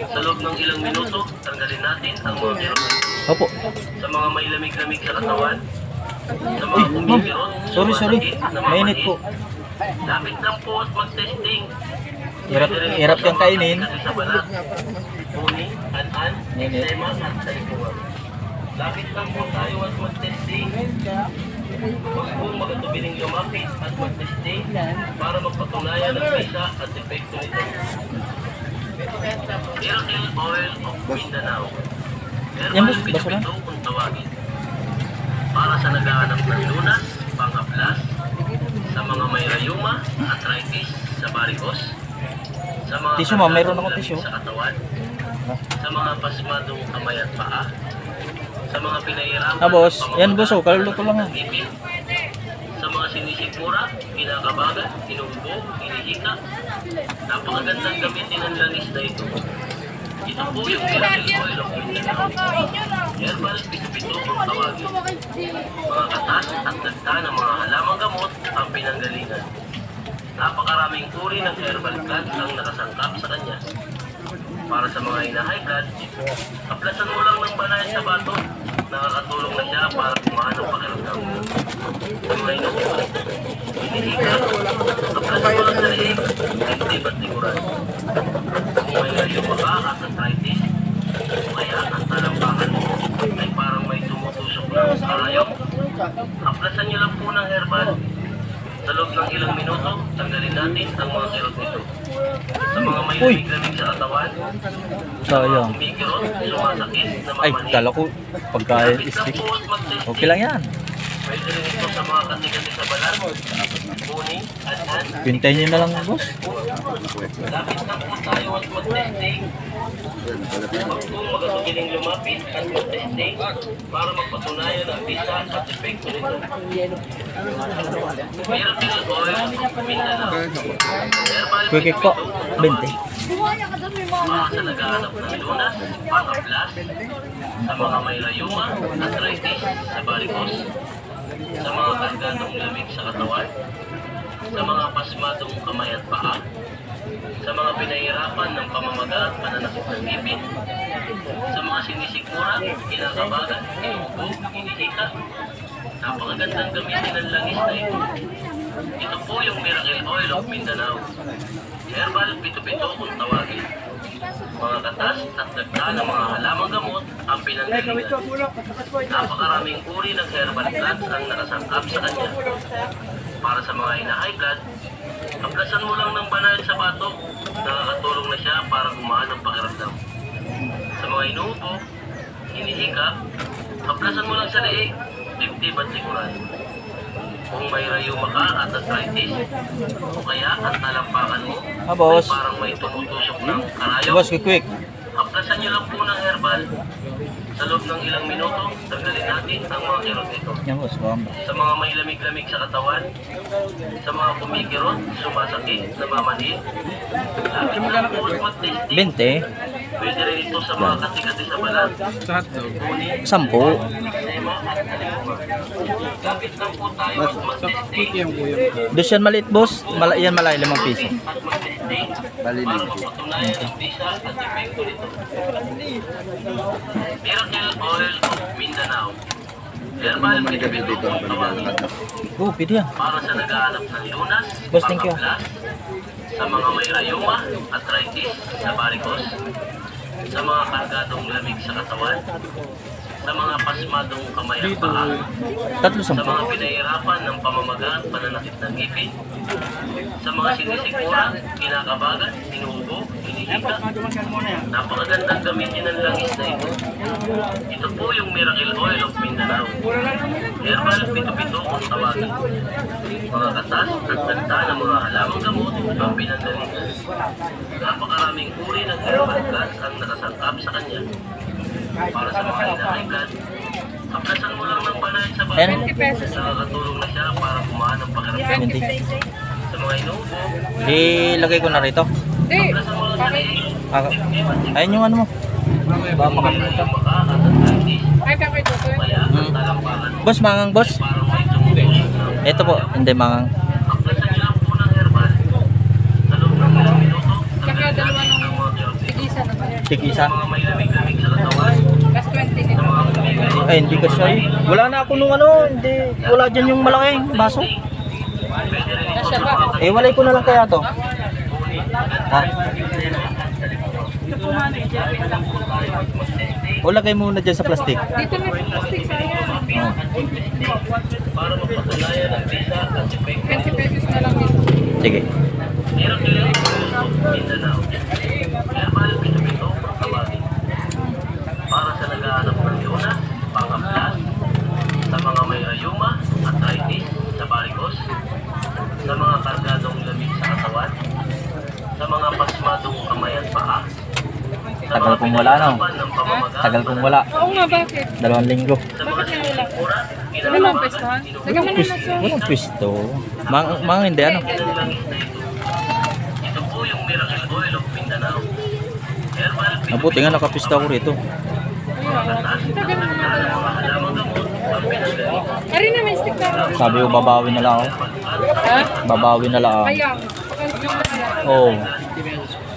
Sa loob ng ilang minuto, tanggalin natin ang mga kirot. Opo. Sa mga may lamig-lamig sa katawan, sa mga Uy, ma'am. kumikirot, Sorry, sorry. sumasakit, Mainit namamanhid, po. lapit lang po at mag-testing. Hirap, Pwede rin ito hirap sa yung mga kainin. kasi sa balat, uni, an-an, Mainit. eczema at talikuhan. Lapit lang po tayo at mag-testing. Huwag po magatubiling lumapit at mag-testing para magpatunayan ang bisa at epekto nito. Miracle Oil of Mindanao. Yan, boss. Herbal Basta lang. Pito-Pito kung tawagin. Para sa naghahanap ng lunas, pangkaplas, sa mga may rayuma, arthritis, sa varicose, sa mga Tissue, ma'am. Mayroon kargadong akong lamig tissue. sa katawan, sa mga pasmadong kamay at paa, sa mga pinahirapan Ah, boss. ng Yan, boss, oh. Kaluluto lang, ng ngipin, sa mga sinisikmura, kinakabagan, inuubo, hinihika. Napakagandang gamitin ang langis na ito. Ito po yung Miracle Oil of Mindanao. Herbal Pito-Pito kung tawagin. Mga katas at dagta ng mga halamang gamot ang pinanggalingan. Napakaraming uri ng herbal plant ang nakasangkap sa kanya. Para sa mga high blood, kaplasan mo lang ng banayad sa bato. Nakakatulong na siya para gumaan ang pakiramdam. Sa mga inuubo, hinihika, kaplasan mo lang sa liig, dibdib at likuran. Kung may rayuma ka at arthritis, o kaya ang talampakan mo ay parang may tumutusok ng karayong, kaplasan niyo lang po ng herbal. Sa loob ng ilang minuto, tanggalin natin ang mga kirot nito. Sa mga may Uy! lamig-lamig sa katawan, Sayang. kumikirot, sumasakit, Ay, namamanhid. kala ko pagka Lapit lang stick. po at mag-testing. Okay lang yan. Pwede rin ito sa mga kati-kati sa balat, uni, an-an. Pintayin nyo na lang, boss. Lapit lang po tayo at mag-testing. Huwag po magatugiling lumapit at mag-testing para magpatunayan ang bisa at epekto nito. Miracle Oil of Mindanao. Herbal Quick po. Pito-Pito kung tawagin. 20. Para sa naghahanap ng lunas, pangaplas, sa mga may rayuma, arthritis, sa varicose, sa mga kargadong lamig sa katawan, sa mga pasmadong kamay at paa, sa mga pinahirapan ng pamamaga at pananakit ng ngipin, sa mga sinisikmura, kinakabagan, inuubo, hinihika. Napakagandang gamitin ng langis na ito. Ito po yung Miracle Oil of Mindanao. Herbal pito-pito kung tawagin. Mga katas at dagda ng mga halamang gamot ang pinanggalingan. Napakaraming uri ng herbal plants ang nakasangkap sa kanya. Para sa mga high blood, aplasan mo lang ng banal sa batok, nakakatulong na siya para gumaan ang pakiramdam. Sa mga inuubo, hinihika, aplasan mo lang sa leeg, dibdib at likuran. Kung may rayuma ka at arthritis, o kaya ang talampakan mo, boss. ay parang may tumutusok ng karayo, Boss, quick. aplasan nyo lang po ng herbal. Sa loob ng ilang minuto, tanggalin natin ang mga kirot nito. Yan boss, bamba. Sa mga may lamig-lamig sa katawan, sa mga kumikirot, sumasakit, namamanhid, lapit lang po at mag-testing. 20. Pwede rin ito sa mga kati-kati sa balat, kunin, 10. eksema at alikuma. Lapit lang po tayo at mag-testing. Dos yan maliit boss. Yan malaki 5 piso. At mag-testing para mapatunayan ang bisa at epekto nito. Miracle Oil of Mindanao. Herbal pito-pito kung tawagin. Oh, pwede yan. Para sa naghahanap ng lunas, Boss, thank you. pangaplas, sa mga may rayuma, arthritis, sa varicose, sa mga kargadong lamig sa katawan, sa mga pasmadong kamay at paa, 3 sa mga pinahirapan ng pamamaga at pananakit ng ngipin, sa mga sinisikmura, kinakabagan, inuubo, hinihika. Napakagandang gamitin ng langis na ito. Ito po yung Miracle Oil of Mindanao. Herbal pito-pito kung tawagin. Mga katas at dagda ng mga halamang gamot ang pinanggalingan. Napakaraming uri ng herbal plants ang nakasangkap sa kanya. Para sa mga high blood, aplasan mo lang ng banal sa batok. Ayan. Nakakatulong na siya para gumaan ang pakiramdam. 20. Sa mga inuubo, Ilagay ko na rito. aplasan mo lang sa leeg. Ayun yung ano mo. Baka makalimutan. Maka at arthritis, Ay, kakay dito. kaya ang talampakan mo Boss, mangang boss. parang may tumutusok ng Ito po, hindi mangang. aplasan niyo lang po ng herbal. Sa loob ng ilang minuto, Saka tanggalin dalawa natin ng ang mga kirot nito. isa na ba yun? Tig-isa. Sa mga may lamig-lamig sa katawan, Last 20 sa nito. mga kumikirot, Ay, hindi ka shy. Wala na ako nung ano. Hindi. Wala dyan yung malaking baso. pwede rin ito Nasya sa ba? mga Eh, walay ko na lang kaya to. Ha? O lagay muna dyan sa plastic. Dito na sa plastic, sayang. Oh. para mapatunayan ang bisa at epekto. 20 pesos na lang dito. Sige. Miracle Oil of Mindanao. Herbal pito-pito kung tawagin. Para sa naghahanap ng lunas, pangaplas, sa mga may rayuma, arthritis, sa varicose, sa mga kargadong lamig sa katawan, sa mga pasmadong kamay at paa, sa Tagal mga kong wala, no? pinahirapan ng pamamaga, Tagal kong wala. Oo nga, bakit? 2 linggo. sa mga sinisikmura, Ano lang pwestuhan? Lagyan mo na Pwis, na sa... walang pwisto. Mang hindi ano. ng langis na ito. Ito po yung Miracle Oil of Mindanao. Herbal Mabuti nga nakapisto ako rito. Tagal mo na lang. mga halamang gamot ang pinanggalingan. Ari na, may stick na. Sabi ko babawi na lang ako. Ha? Babawi na lang ako. Kaya, pagkakas yung nila. Oh.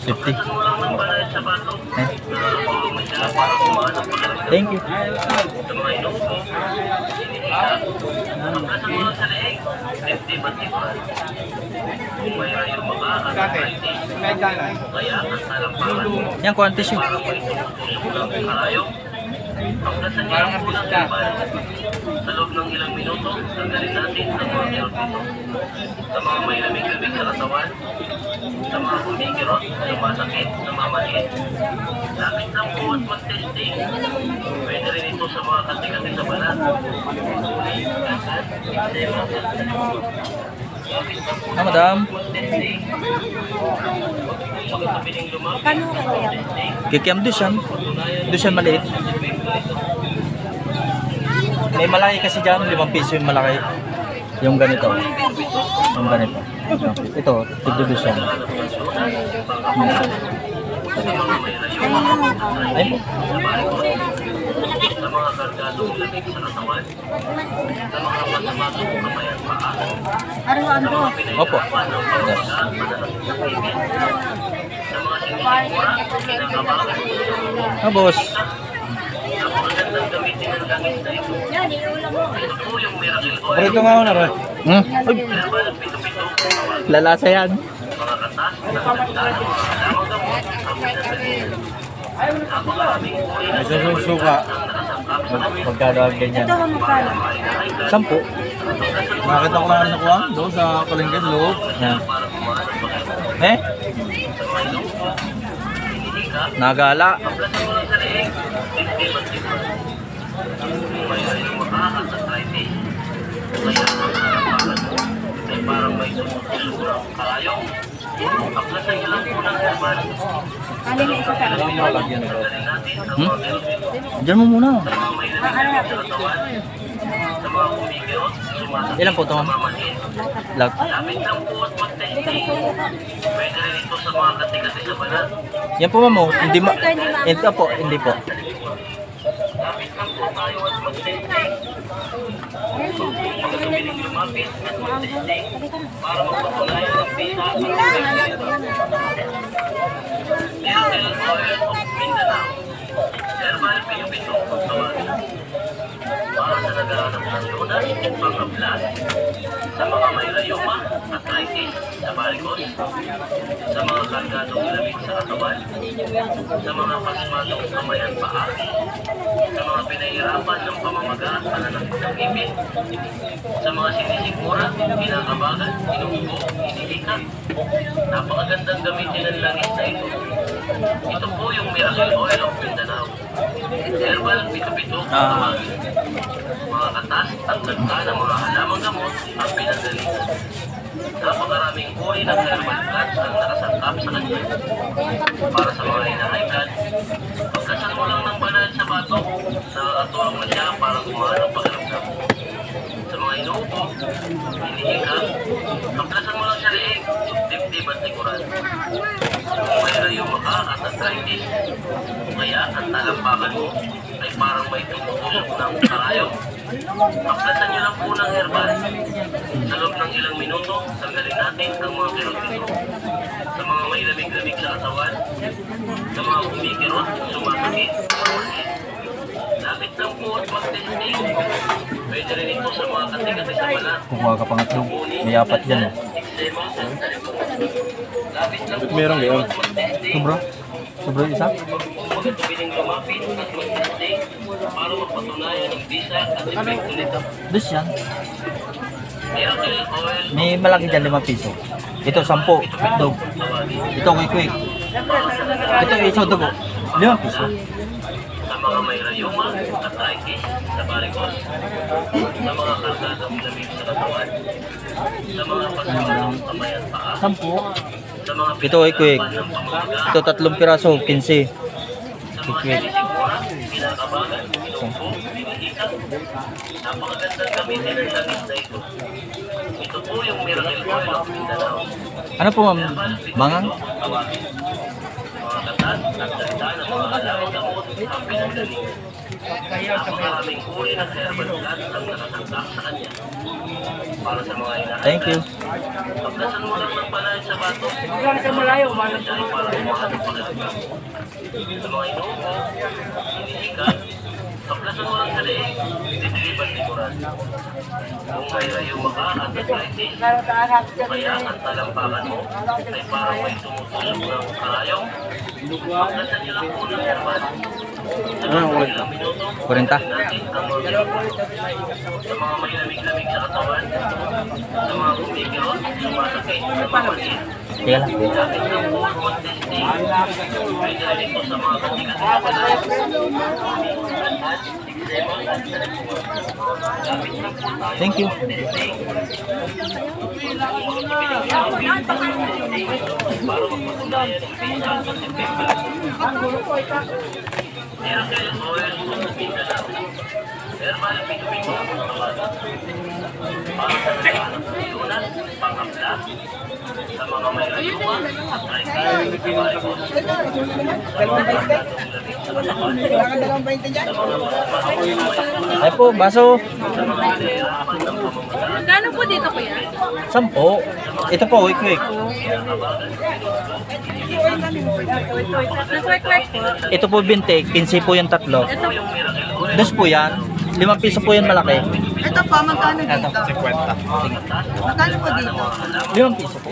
50. Mo lang ng banal sa batok. Eh, Nakakatulong na sila para gumaan ang pakiramdam. thank you. Sa mga inuubo, hinihika, aplasan mo lang sa leeg, dibdib at likuran. Kung may rayuma ka at arthritis, kaya ang talampakan mo, Yan, kuantis yun. parang may tumutusok ng karayo, aplasan niyo lang po ng herbal. Sa loob ng ilang minuto, tanggalin natin ang mga kirot nito. Sa mga may lamig-lamig sa katawan, sa mga kumikirot, sumasakit, namamanhid, lapit lang po at mag-testing. Pwede rin ito sa mga kati-kati sa balat, uli, kasan, eksema, at alikuma. Lapit lang po Ah, madam. mag-testing. Pagkatabi ng lumapit, Paano ka kaya? testing. Kikiam Dushan. Dushan maliit. May malaki kasi dyan. 5 piso yung malaki. Yung ganito. Yung ganito. Ito, tigdo Dushan. sa mga may rayuma at Ay po. sa barikos, sa mga kargadong lamig sa katawan, sa mga masamatong kamay at paa, sa mga Opo. pinahirapan ng pamamaga at pananakit ng ibig, sa mga sinisikmura, kinakabakan, Ah, boss. napakagandang gamitin ng langis na ito. Ito po yung miracle oil. Paborito nga ako na, Roy. Hmm? Herbal at pito-pito, Lalasa yan. mga katas, nagdagda ng mga halamang gamot, ang pinadalian. Napakaraming uri ng May suka. ang nakasangkap sa kanya. Magkano ang ganyan? Para kumain na high blood, 10. Nakita ko lang nakuha doon sa palengke sa loob. Yan. para kumaan ng pagkain. Eh? Sa mga ilonggo, hinihika, Nagala. kaplasan mo lang sa leeg, dibdib at likod. Kung may lumaka at arthritis, kaya ang harapan mo ay parang may sumusulong karayong, kaplasan niyo lang po ng herbal. Malagyan ito. Tanggalin natin ang mga meron-meron. Diyan mo muna. Sa mga may lamig sa katawan, sa mga kumikirot, sumasakit, Ilan po ito, ma'am? mamaliit. Lag. Lapit lang po at mag-testing. Pwede rin ito sa mga kati-kati sa balat. Yan po, ma'am. Oh. Hindi ma... Hindi po. Hindi po. Lapit lang po tayo at mag-testing. Pagkabiling lumapit at mag-testing para magpatunayan ng pisa at Miracle Oil of Mindanao. Herbal Pinupito kung tawagin. Para sa naghahanap ng lunas, pangkablas, sa mga may rayuma, arthritis, sa barikos, sa mga kargadong lamig sa katawan, sa mga pasmadong kamay at paa, sa mga pinahirapan ng pamamaga at pananakit ng ngipin, sa mga sinisikmura, kinakabagan, inuubo, inihika. Napakagandang gamitin ng langis na ito. Ito po yung Miracle Oil of Mindanao. Herbal pito-pito kung tawagin. Mga katas at ganda ng mga halamang gamot ang pinagalitan. Napakaraming uri ng herbal plants ang nakasangkap sa kanya. Para sa mga high blood, pagkasal mo lang ng banal sa batok, nakakatulong na siya para gumaan ang pakiramdam. Sa mga inuubo, hinihika, kaplasan mo lang sa leeg, dibdib at likuran. Kung may rayuma ka at arthritis, kaya ang talampakan mo ay parang may tumutusok ng karayong, kaplasan niyo lang po ng herbal. Sa loob ng ilang minuto, tanggalin natin ang mga kirot-kirot. Sa mga may lamig-lamig sa katawan, sa mga kumikirot, sumasakit, mamaliit. Lapit lang po at mag-testing. Pwede rin ito sa mga kati-kati sa balat. Kukuha ka pangatlo. May apat yan. Eh. Eksema at talipong. Lapit lang po Meron tayo yun. at mag-testing. Sobra? Sobra isa? Magkatubiling lumapit at mag-testing para mapatunayan ang visa at epekto nito. Dus yan. Miracle Oil May malaki dyan 5 piso. Ito 10. Dog. tawagin. Ito quick. Ito iso dugo. 5 piso. Sa mga may rayuma, arthritis, sa barikos, sa mga kargadong lamig sa katawan, sa mga pasmadong kamay at paa, 10. sa mga Ito ay quick. pinahirapan ng pamamaga, Ito 3 piraso. 15. sa mga sinisikmura, kinakabagan, inuubo, hinihika. Napakagandang gamitin ng langis na ito. Ito po yung Miracle Oil of Mindanao. Ano po ma'am? Mangang? Tawagin. Mga katas at ganda ng mga halamang gamot ang pinagaling. Napakaraming uri ng herbal plants ang nakasangkap sa kanya. Para sa mga inahay. Thank you. Pagkasan mo lang ng palayan sa bato. Sa malayo, siya ay para kumahan ng pakiramdam. Sa mga inuubo, hinihika, kaplasan mo lang sa leeg, didilib at likuran. Kung may rayuma ka at arthritis, kaya ang talampakan mo ay parang may tumutusok ng karayong, pagkasan niyo lang po ng herbal. Sa mga ilang minuto, 40. natin ang mga herbal. Sa mga may lamig-lamig sa katawan, sa mga kumikirot, sumasakit, mamaliit, Teka lang. lapit ng po at mag-testing. Pwede rin ito sa mga kati-kati sa balat. Eksema at talipong. Lapit lang po tayo Thank you. mag-testing. Para magpatunayan ang visa at epekto. Miracle Oil of Mindanao. Herbal Pito-Pito ang tawagin. Para sa naghahanap ng lunas, pangapla, sa mga may rayuma, arthritis, varicose, sa mga kargadong lamig sa katawan, sa mga mahawak, Ay po, baso. sa mga nahihirapan ng pamamagitan, Magkano po dito kuya? 10. Ito po, quick. Nag-work po. Ito po 20, 15 po yung tatlo. Ito po. Dos po yan. 5 piso po yan malaki. Ito pa, magkano Ito, dito? 50. Magkano po dito? 5 piso po.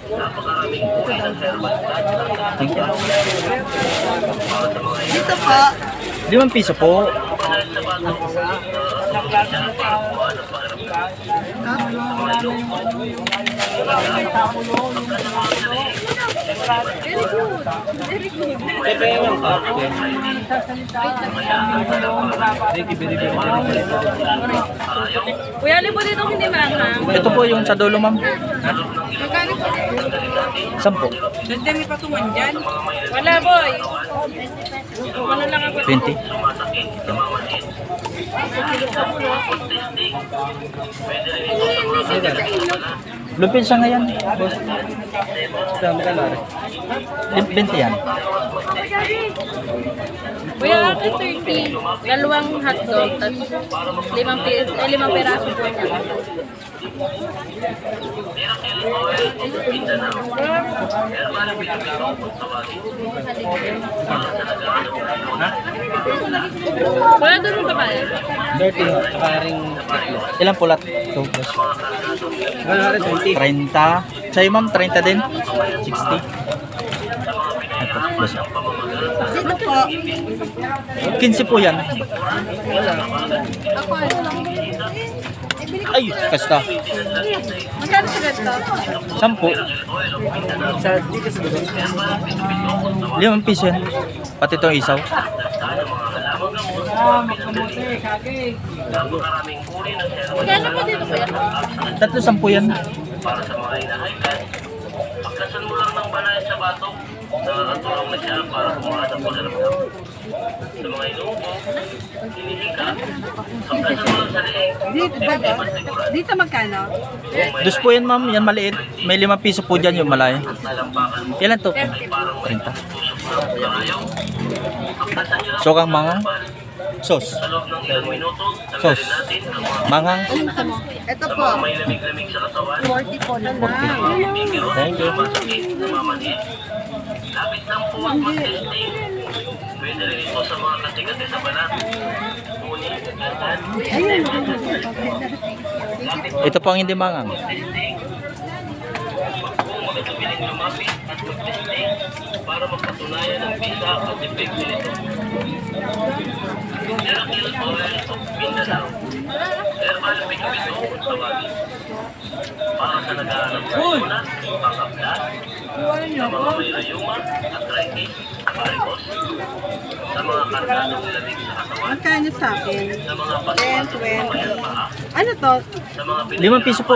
napakaraming uri ng herbal plant na Thank you. para sa mga Dito po. 5 piso po. dahil sa batang siya para kuha ng pakiramdam. Sa mga ilong po, Kuya, alin po dito hindi manghang? Ito po yung sa dulo, ma'am. Magkano po? 10. Ganda may patungan dyan. Wala boy. Ano lang ako? 20. sumasakit, namamalit. Testing. Pwede rin ito sa mga kailangan pala. Lupin siya ngayon, boss. Dami ka lang. 20 yan. Kuya, akin 30. Dalawang hotdog, tapos 5 peraso po niya. Miracle Oil of Mindanao. Herbal Pito-Pito ang tawagin. Para sa naghahanap ng lunas, Kuya, doon mo ba kaya? 30, saka ring Ilan pulat? Ito, boss. 120. 30. Sa'yo, ma'am, 30 din? 60. Ito, boss. Dito po. 15 po yan. Ako ano lang. Ay, kasta. Magkano sa ganito? 10. Sa dito sa dulo. 5 piso yan. Pati itong isaw. napakaraming uri ng herbal Magkano po dito kuya? 3 yan. para sa mga high blood. Pagkasan mo lang ng banay sa batok, nakakatulong na siya para kumakas ang pakiramdam. Sa mga inuubo, hinihika, pagkasan mo lang sa leeg, Dito ba? Dito magkano? Dos po yan, ma'am. Yan maliit. May 5 piso po dyan yung malay. nalampakan mo, Ilan to? parang may 30. tusok na ayaw. Pagkasan niyo lang So, kang mangang? Sos. sa loob ng ilang minuto, Sos. tanggalin natin ang mga Mangang. Ito sa po. mga may lamig-lamig sa katawan, 40 po na lang. bibigyan, Thank you. masakit, namamalit. Lapit lang po at mag-testing. Pwede rin ito sa mga kati-kati sa balat. Ngunit, ganyan. Ayun. Ito po ang hindi mangang. Testing. Kung magkabiling lumapit at mag-testing para magpatunayan ang bisa at epekto nito. Miracle Oil of Mindanao. Herbal Pito-Pito ang tawagin. Para sa naghahanap ng lunas, pangaplas, sa mga may rayuma, arthritis, varicose, sa mga kargadong lamig sa katawan, Magkano sa akin? sa mga pasok 10, sa mga paa, Ano to? sa mga 5 piso po.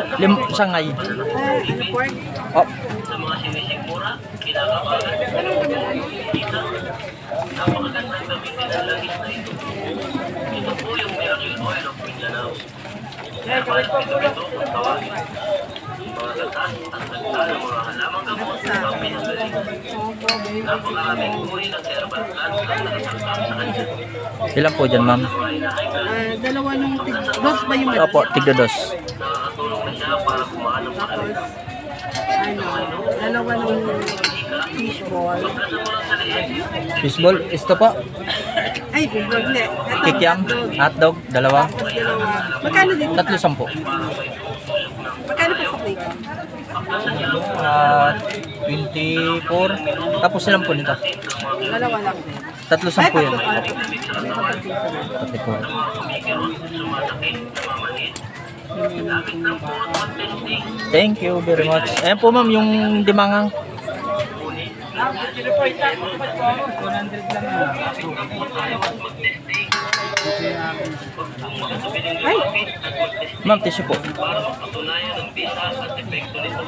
Sangay. Report? Oh, sa mga sinisigmura, kinakabagan, kita, napakagandang gamitin ang langis na ito. Ito po yung Miracle Oil of Mindanao. Herbal Pito-Pito ang tawagin. Mga gatas at ganda ng mga halamang gamot ang pinagalingan. Napakaraming uri ng herbal plant ang nakasangkap sa kanya. ilan po dyan, ma'am? Mga inahay Dalawa nung dos ba yung Opo, tigda dos. nakakatulong na siya para kumaan ng pakiramdam. ano? Dalawa nung fishball. Pagkasan mo lang sa leeg, Fishball, ito po. Ay, fishball. Hindi. Ito, Kikyam, hotdog, dalawa. Magkano dito? 3 Magkano po sa plate? 24. Tapos ilan po nito? Dalawa lang din. 3 po yan. sumasakit, namamalit. Lapit lang po at mag-testing. Thank you very much. Ayan po, ma'am, yung dimangang. Ay, Ma'am, tissue po. Para mapatunayan ang bisa at epekto nito.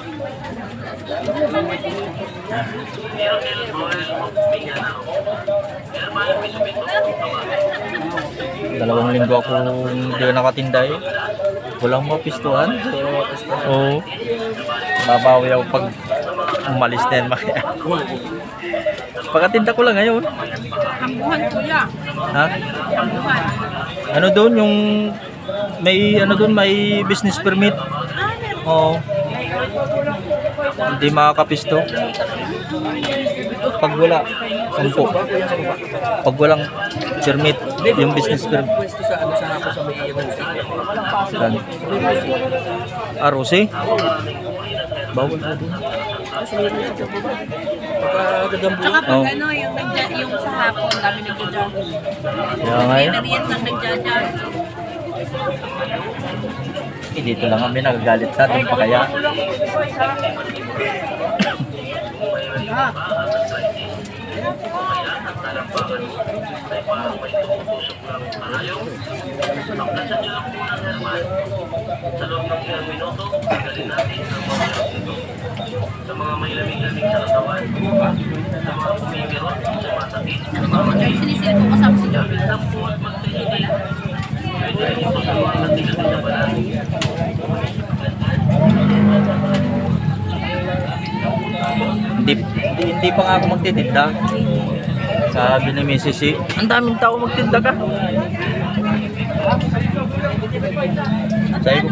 Miracle Oil of Mindanao. Herbal Pito-Pito ang tawagin. 2 linggo ako hindi nakatinda eh. Walang mapistuhan. Oo. Babawi ako pag umalis na yan. Pagkatinda ko lang ngayon. Hambuhan kuya. Ha? Hambuhan. Ano doon yung may business permit. Oo. Hindi makakapisto. Pag wala, 10. Pag walang permit, yung business permit. Saan? Rosé? Bawal na doon. Tsaka pag Oh. ano, yung sa hapon, kami nagja-jogging. Kaya nga May eh. merienda nagja-jogging. Dito lang kami nagagalit sa atin pa kaya. Sa loob ng ilang minuto, tanggalin natin ang mga ito. Sa mga may lamig-lamig sa katawan, sa mga pumipirot, sumasakit, namamatay, Sinisil ko kasama si Joey. labis ng puwat magsisidil. Pwede rin ito sa mga katigas sa balat. Hindi pa nga ako magtitinda. Sabi ni Mrs. C, ang daming tao magtinda ka. Sabi ko,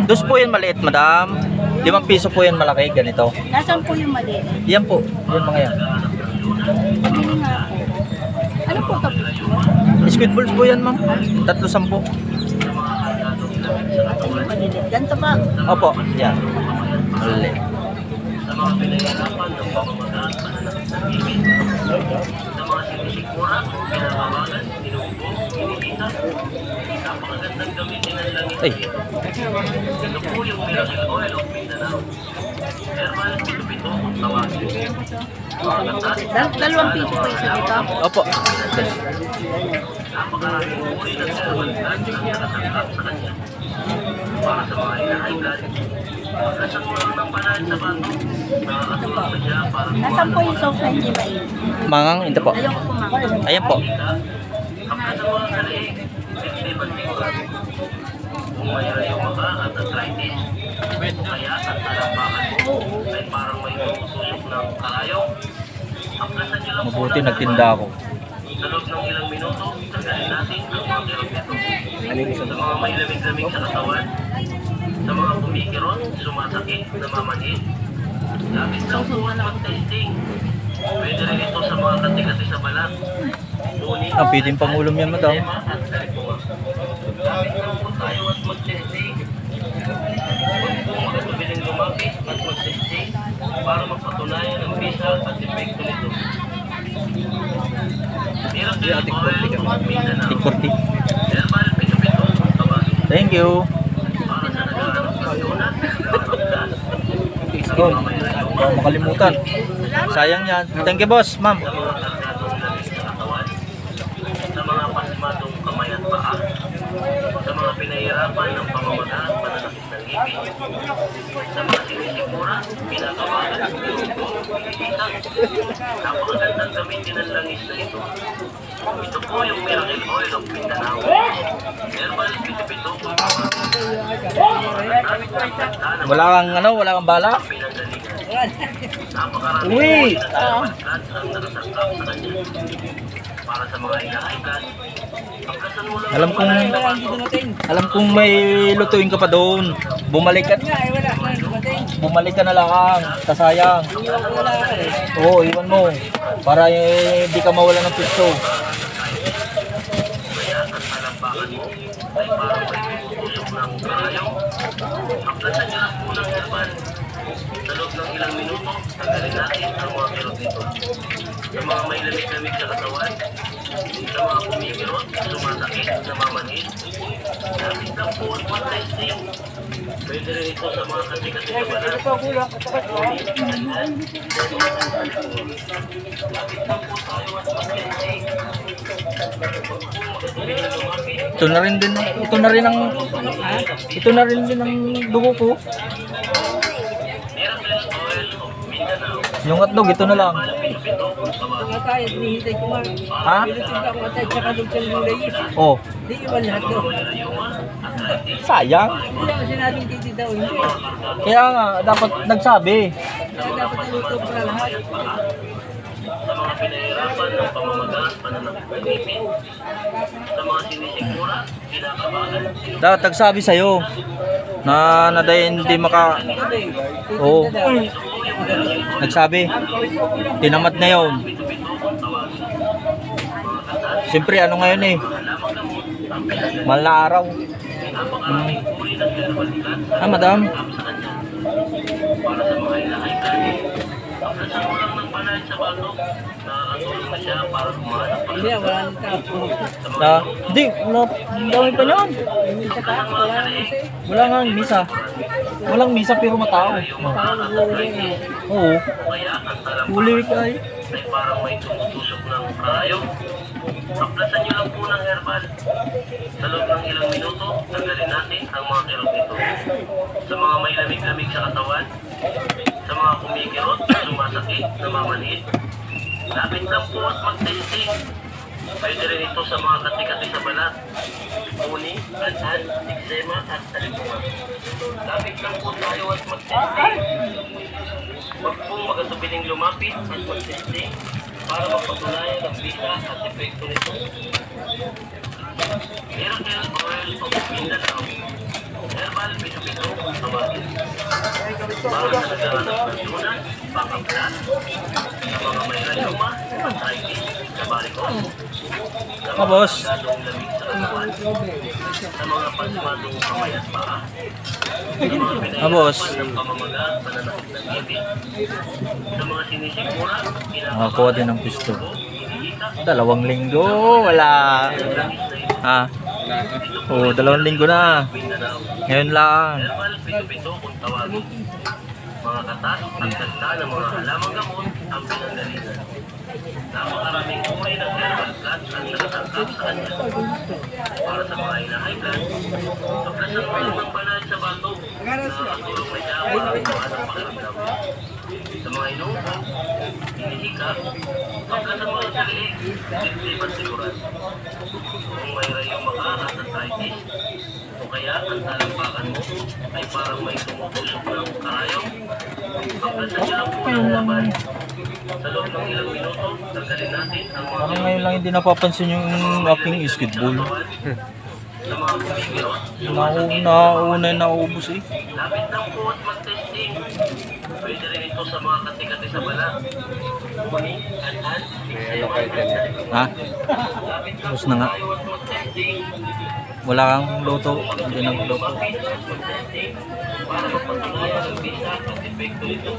dos po yan maliit, madam. 5 piso po yan malaki, ganito. Nasaan po yung mali? Yan po, yan mga yan. Pabili nga po. Ano po ito? Squid balls po yan, ma'am. 3-10. Ganito ba? Opo, yan. Mali. Sa mga pinahirapan ng pamamagaan, pananakit ng ibig, sa mga sinisikmura, pinabawagan, inuubo, inisita, napakagandang gamitin ng langit. Ay, Ito po yung Miracle Oil of Mindanao. Herbal, pito-pito, tawagin. Mga gatas, 2 piso po isa dito. opo. napakaraming uri ng herbal plant ang nakasangkap sa kanya. Para sa mga high blood, pagkasang mo lang ng banal sa bato, nakakatulong na siya para Nasaan po yung soft na hindi mainit? Mangang, ito po. Ayoko po mga. Ayan po. pagkasang mo lang sa leeg, hindi pantigurado. Kung mayroon yung maka at arthritis, o kaya at talampakan mo ay parang may tumutusok ng karayong, pagkasan niyo lang Mabuti nagtinda ako. sa loob ng ilang minuto, tanggalin natin ang mga kirot nito. Sa mga may lamig-lamig sa katawan, sa mga kumikirot, sumasakit, namamanhid, labis ng puwan mag-testing. Pwede rin ito sa mga kati-kati sa balat. Ngunit, Ah, pwedeng pangulom yan, madam. tema at kalikuha. Labis ng po tayo at mag-testing. Huwag po makatubiling lumapit at mag-testing para magpatunayan ang bisa at epekto nito. Miracle Oil of Mindanao. Tik 40. Herbal, pito-pito, tawagin. Thank you. Para sa naghahanap ng donut, pagkas. Oh, baka makalimutan. Sayang yan. Thank you, boss, ma'am. Sa mga kargatong lamig sa katawan, sa mga pasmadong kamay at paa, sa mga pinahirapan ng pamamagaan, pananakit ng ngipin, sa mga sinisikmura, pinagawagan, inubo, inisita, napakagandang gamitin ang langis na ito. Ito po yung Miracle Oil of Mindanao. Herbal, pito-pito, Wala kang bala. pinanggalingan. Napakarami Uy! na dalawang blood ang nakasangkap sa kanya. Para sa mga high blood, pagkasan mo lang Alam kong may lutuin ka pa doon. Bumalik ka na lang. Kasayang. Oo, iwan mo. Para hindi ka mawala ng pisto. kaya at talampakan mo ay parang may tumutusok ng karayong. Pagkasan niyo lang po ng herbal. Sa loob ng ilang minuto, tanggalin natin ang mga kirot nito. Sa mga may lamig-lamig sa katawan, sa mga kumikirot, sumasakit, namamanhid, labis ng po at mag-testing. Pwede rin ito sa mga kasi-kasi sa balat. Ito na rin din ang dugo ko. Miracle Oil of Mindanao. Yung hotdog, ito na lang. Mga tayo, hinihintay ko nga. Ha? Pinatid ako at tsaka doon sa lulay. Oh, Di iwan lahat doon. sayang. Hindi naman sinabing titi daw. Hindi. Kaya nga, dapat nagsabi. Kaya dapat naluto pala lahat. Sa mga pinahirapan ng pamamagaan, pananakipin, sa mga sinisigmura, kinakabahan, Dapat nagsabi sa'yo na dahil hindi maka... Oo, nagsabi. Tinamad na yun. Siyempre, ano ngayon eh? Mahal na araw. Ah, madam. para sa mga inahaykan. Pagkasan mo lang ng panahit sa bato, nakakatulong na siya para kumahanap pa Hindi, wala nang tao. Hindi, wala. Ang dami pa niyan. Hindi sa tao, wala nang kasi. Wala nga misa. Walang misa pero matao. Tao nag-uuli na. Oo. kaya ang talang Huli ka ay. ay parang may tumutusok ng karayom. Paplasan niyo lang po ng herbal. Sa loob ng ilang minuto, tanggalin natin ang mga kirot nito. Sa mga may lamig-lamig sa katawan, sa mga kumikirot, sumasakit, namamanhid, lapit lang po at magtensing. Pwede rin ito sa mga kati-kati sa balat, uni, anhan, eksema at talipungan. Lapit lang po tayo at magtensing. Huwag pong magatubiling lumapit at magtensing para mapatunayan ang bisa at epekto nito. Miracle Oil of Mindanao. Herbal Bito-Bito tawagin. Para sa naghahanap ng lunas, pangaplat, sa mga may rayuma, arthritis, sa barikos, sa mga Boss. magadong lamig sa katawan, sa mga pasmadong kamay at paa, sa mga Boss. pinahirapan ng pamamaga at pananakit ng ngipin, sa mga sinisigmura, Nakakuha din ng pisto. 2 linggo, wala. Ha? Oo, 2 linggo na. Ngayon lang. Herbal Bito-Bito kung tawagin. Mga katas at ganda ng mga halamang gamot ang pinanggalingan. Napakaraming uri ng herbal plant ang nakatangkap sa kanya. Para sa mga high blood, paplasan mo lang ng banal sa bato na nakatulong na siya para iwasan ang pakiramdam. Sa mga inuubo, hinihika, paplasan mo lang sa liig, dibdiban siguran. Kung may rayuma ka at arthritis, o kaya ang talampakan mo ay parang may tumutusok ng karayom, paplasan niyo lang po ng laban. Sa loob ng ilang minuto, tanggalin natin ang mga Parang ngayon lang hindi napapansin yung aking basketball. sa mga kumikirot, Nauna naubos eh. lapit lang po at mag-testing. Pwede rin ito sa mga kati-kati sa balat. Uni, anhan, eksema, at talipungan. Ha? Lapit lang Tapos po na nga. tayo at mag-testing. Wala kang luto. Hindi nagluto. Lumapit at mag-testing para mapatunayan ang bisa at epekto nito.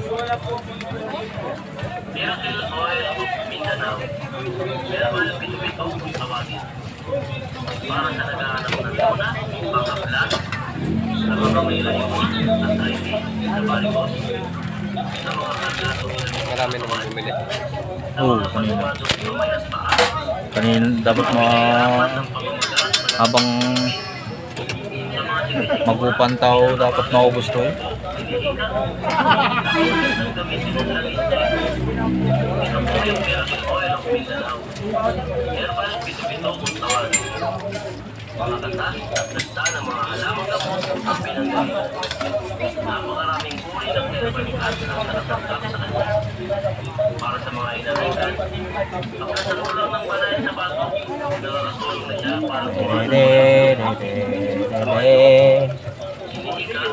Miracle Oil of Mindanao. Herbal Bito-Bito kung tawagin. Para sa naghahanap ng luna, pangaplat, sa mga may rayuma, arthritis, sa barikos, sa mga kargatong Marami naman bumili. Oo, kanina. Kanina dapat habang magpupantaw dapat maubos to eh. Herbal Bito-Bito kung tawagin. Mga katas at ganda ng mga halamang gamot ang pinanggalingan. Napakaraming uri ng herbal plant ang nakatangkap sa kanya. Para sa mga inahaykan, paklasan mo lang ng banal sa bato, nakakatulong na siya para kumahanap. Hinihika,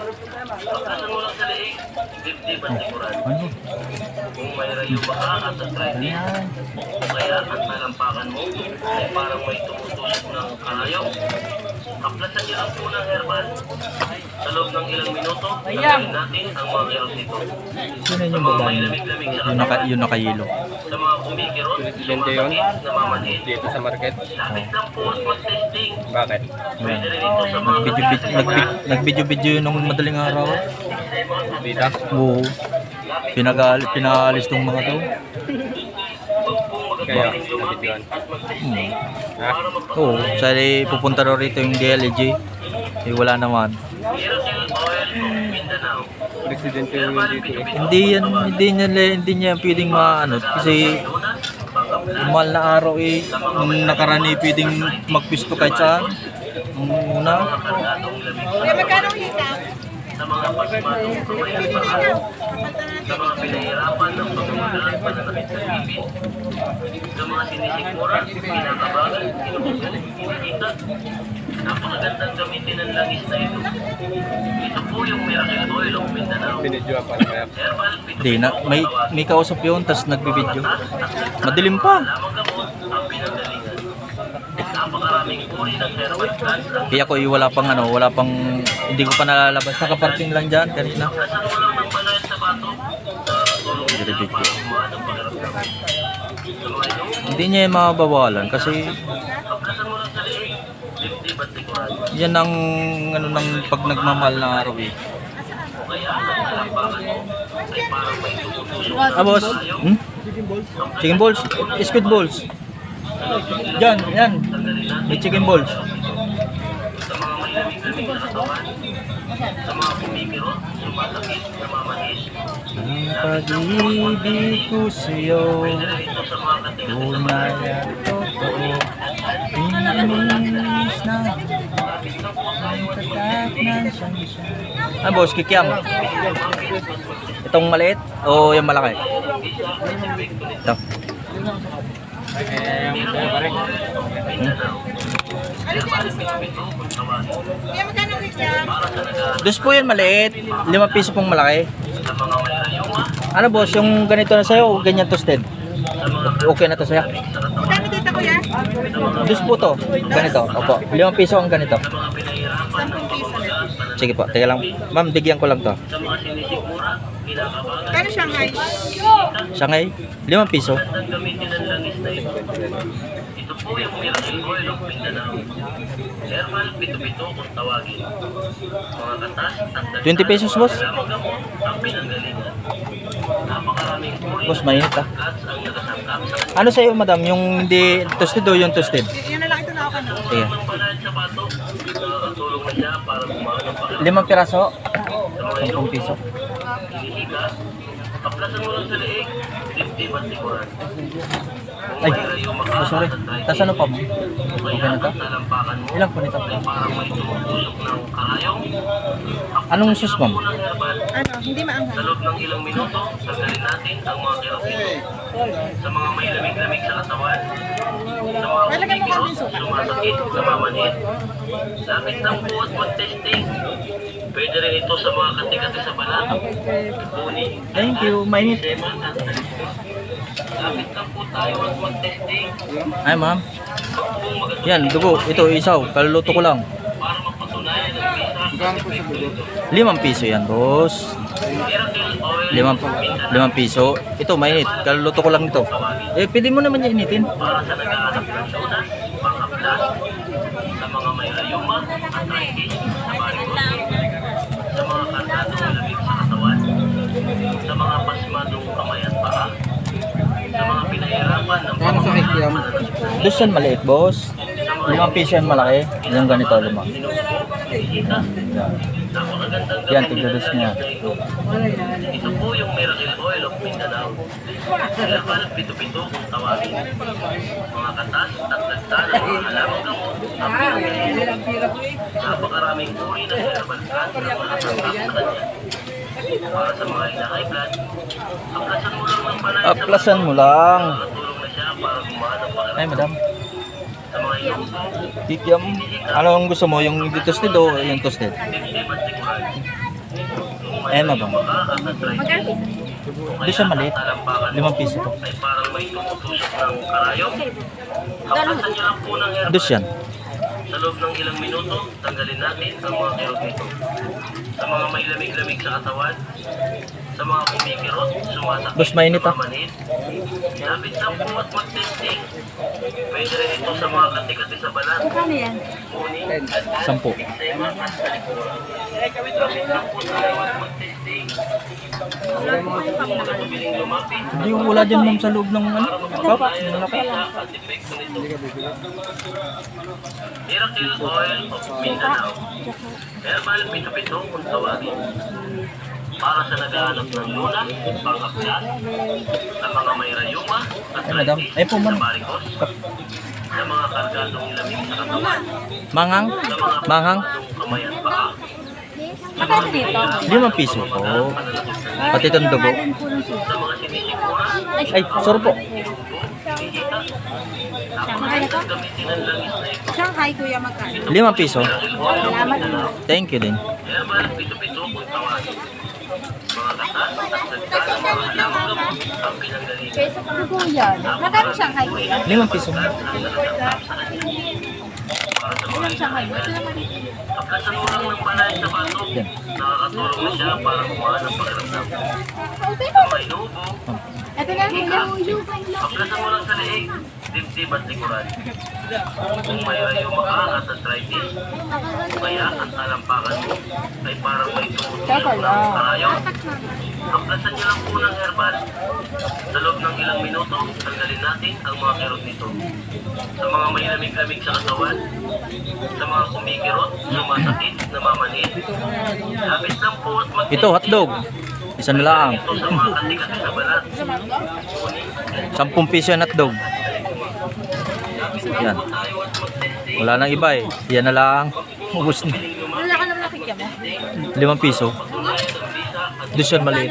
paklasan mo lang sa leeg, dibdib at likuran. Ano? Kung may rayuma ka at arthritis, o kaya ang talampakan mo ay parang may tumutusok ng karayom, paklasan niyo lang po ng herbal. Sa loob ng ilang minuto, tanggalin natin ang mga kirot nito. Sino Sa yung mga may babae? lamig-lamig sa Yung, katawan, yung nakahilo. sa mga kumikirot, Presidente yun? sumasakit, namamanhid, Dito sa market. lapit lang po at mag-testing. Bakit? Pwede rin ito sa mga Nag-video nung madaling araw. Dito? Oo. Pinaalis tong mga to. Kaya, kapit yun. Ha? Oo. Sali pupunta raw rito yung DLG. Eh wala naman. Miracle Oil of Mindanao. presidente yung dito eh. Hindi niya pwedeng maano kasi yung mahal na araw eh, nung nakaraan eh, pwedeng magpisto kahit saan. Nung una, Magkano hika? sa mga pasmadong pamayapan, sa mga pinahirapan ng pamamalaan pananakit sa bibig, sa mga sinisikmura, pinakabagal, kinukusan, kinikita. Napakagandang gamitin ng langis na ito. Ito po yung Miracle Oil of Mindanao. Binidyoan pa kaya. Herbal, hindi na, may kausap yun, tas nagbibideo. Madilim pa. lamang gamot, ang pinanggalingan. Napakaraming uri ng herbal plants ang Kaya ko wala pang, hindi ko pa nalalabas. Nakaparking lang dyan kanina. kasan mo lang ng banayad sa bato. Tulong nila Diribig para yun. gumaan ang pakiramdam. Sa mga ito, Hindi niya yung mabawalan kasi pagkasan mo lang sa liig, dibdib at likuran. yan ang ano ng pag nagmamahal na araw eh. Kaya ang talampakan mo ay parang may tumutusok Ah, boss. Chicken balls? Squid balls. Diyan, yan. May chicken balls. sa mga may lamig-lamig na katawan, sa mga kumikirot, sumasakit, namamanhis. Ang pag-ibig ko sa'yo, Pwede rin ito sa mga katigas sa tunay at totoo. Ininis na ang tatak ng sunshine. Ah, boss, kikiam. Itong maliit o yung malaki? Ito. Kaya magkano hika? Dos po yan maliit. 5 piso pong malaki. Ano boss, yung ganito na sa'yo o ganyan toasted? Okay na to sa'yo? Magkano dito kuya? Dos po to. Ganito. Opo. 5 piso ang ganito. 10 piso lang. Sige po. Teka lang. Ma'am, bigyan ko lang to. Sa mga sinisikmura, kinakabagan, Kano Shanghai? Sangay, 5 piso. ang gamitin ng langis na ito. Ito po yung Miracle Oil of Mindanao. Herbal, pito-pito kung tawagin. Mga katas at 20 pesos, boss. lamang gamot ang pinanggalingan. Napakaraming uri Boss, mainit ah. at ang nagasangkap sa Ano sa'yo, madam? Yung hindi toasted o yung toasted? Yan na lang ito na ako na. Sige. ng banayad sa bato. Nakakatulong na siya para gumaan ang pakiramdam. 5 piraso, Sa mga 10 piso. hinihika, kaplasan mo lang sa leeg, dibdib at likuran. Ay, oh, sorry. Tas ano pa mo? Okay na to? Talampakan mo Ilang po nito? ay parang may tumutusok ng karayong. Anong sus, ma'am? Unang herbal. Ano, hindi Sa maanghang. loob ng ilang minuto, tanggalin natin ang mga kirot-kirot. Sa mga may lamig-lamig sa katawan, sa mga Lalagyan mo kumikirot, konting suka. sumasakit, namamanhid. Lapit ng buhat mag-testing. Pwede rin ito sa mga kati-kati sa balat, puni, Thank you. Mainit. sema at talikod. Lapit lang po tayo at mag-testing. Ay, ma'am. Kung maganda Yan, dugo. Ito, isaw. Kaluluto ko lang. para mapatunayan ang visa. 5 piso yan, boss. Miracle Oil 5 piso. Ito, mainit. Kaluluto ko lang ito. Eh, pwede mo naman yung initin. para sa nag-aanap ng lunas, pang-aplas, sa mga may rayuma, arthritis, sa varicose, sa mga kargadong lamig sa katawan, sa mga pasmadong kamay at paa, sa mga pinahirapan ng pamamalaan pananakit. Dos yan maliit, boss. 5 piso yan malaki. Yung ganito, 5. Napakagandang Yan, gamitin tigdados ng niya. langis na ito. Ito po yung Miracle Oil of Mindanao. Herbal, pito-pito kung tawagin. Mga katas at lagtan ng mga halamang gamot ang pinanggalingan. Napakaraming uri ng herbal plant na makasangkap sa kanya. Para sa mga high blood, aplasan mo lang ng banayad sa Aplasan mo lang. Nakatulong na siya para gumaan ang pakiramdam. Ay, madam. Sa mga iuso, Kikiam. Ano ang gusto mo? Yung hindi toasted o yung toasted? dibdib at likuran. Eh, madam. Magkano? Doon siya maliit. 5 piso to. Ay parang may tumutusok ng karayong. Kaplasan niyo lang po ng herbal. Dos yan. Sa loob ng ilang minuto, tanggalin natin ang mga kirot nito. Sa mga may lamig-lamig sa katawan, sa mga kumikirot, sumasakit, Boss, mainit ah. namamanhid, lapit lang po at mag-testing. Pwede rin ito sa mga kati-kati sa balat, Magkano yan? uni, 10. sema at talikuran. Lapit lang po tayo at mag-testing. Mga mabiling lumapit, Hindi ko wala dyan, ma'am, sa loob ng ano. Cup. Malaki. at epekto nito. Miracle Oil of Mindanao. Herbal, pito-pito kung tawagin. para sa naghahanap ng luna, pangkaplas, sa mga may rayuma, Ay, madam. Ay po, ma'am. sa varicose, sa mga kargadong ilamig sa katawan, Mangang? sa mga Mangang? kamay at paa, Magkano dito? 5 piso po. Pati itong dugo. sa mga sinisikura, Ay, sorry po. Shanghai na to? gamitin ang langis na ito. Shanghai, kuya, magkano? 5 piso. Salamat. Thank you din. Herbal, pito-pito kung tawagin. Mga katas at nagtala mga lamang gamot ang pinanggalingan. Kuya, magkano Shanghai, kuya? 5 piso. Para sa mga kaplasan mo lang ng panay sa bato, nakakatulong na siya para kumaan ang pakiramdam. Sa may inuubo, Ito na, kuya. kaplasan mo lang sa leeg, dibdib at likuran. Kung may rayuma ka at arthritis, o kaya ang talampakan mo ay parang may tumutuloy ng karayo, kaplasan niyo lang po ng herbal. Sa loob ng ilang minuto, tanggalin natin ang mga kirot nito. Sa mga may lamig-lamig sa katawan, sa mga kumikirot, sumasakit, namamanhid, labis lang po at magtitis. Ito, hotdog. Isa na lang. Ito sa mga kati-kati sa balat. 10 piso yung hotdog. Yan. Wala nang iba eh. Yan na lang. Ubus na. Wala ka naman nakikya mo? 5 piso. Doon siya maliit.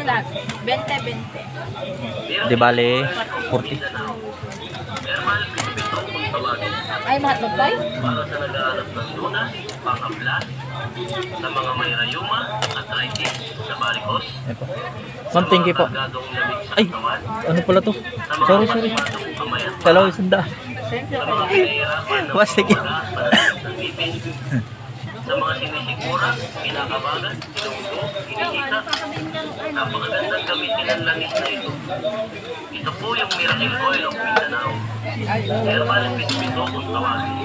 20. Di bale, 40. Herbal, pito-pito kung tawagin. Ay, mahal ba? Para sa naghahanap ng luna, pangkaplas, sa mga may rayuma, arthritis, sa varicose, Ayan po. Ma'am, thank you po. kargadong lamig sa Ay, katawan, ano pala to? Sorry, sorry. matong kamay at Kalaw, isanda. sa mga nahihirapan ng Plastic yun. pagbaga, pananakit ng ngipin, sa mga sinisikura, kinakabagan, sinundo, hinihika, napakagandang gamitin ang langis na ito. Ito po yung miracle oil of Mindanao. Herbal, pito-pito kung tawagin.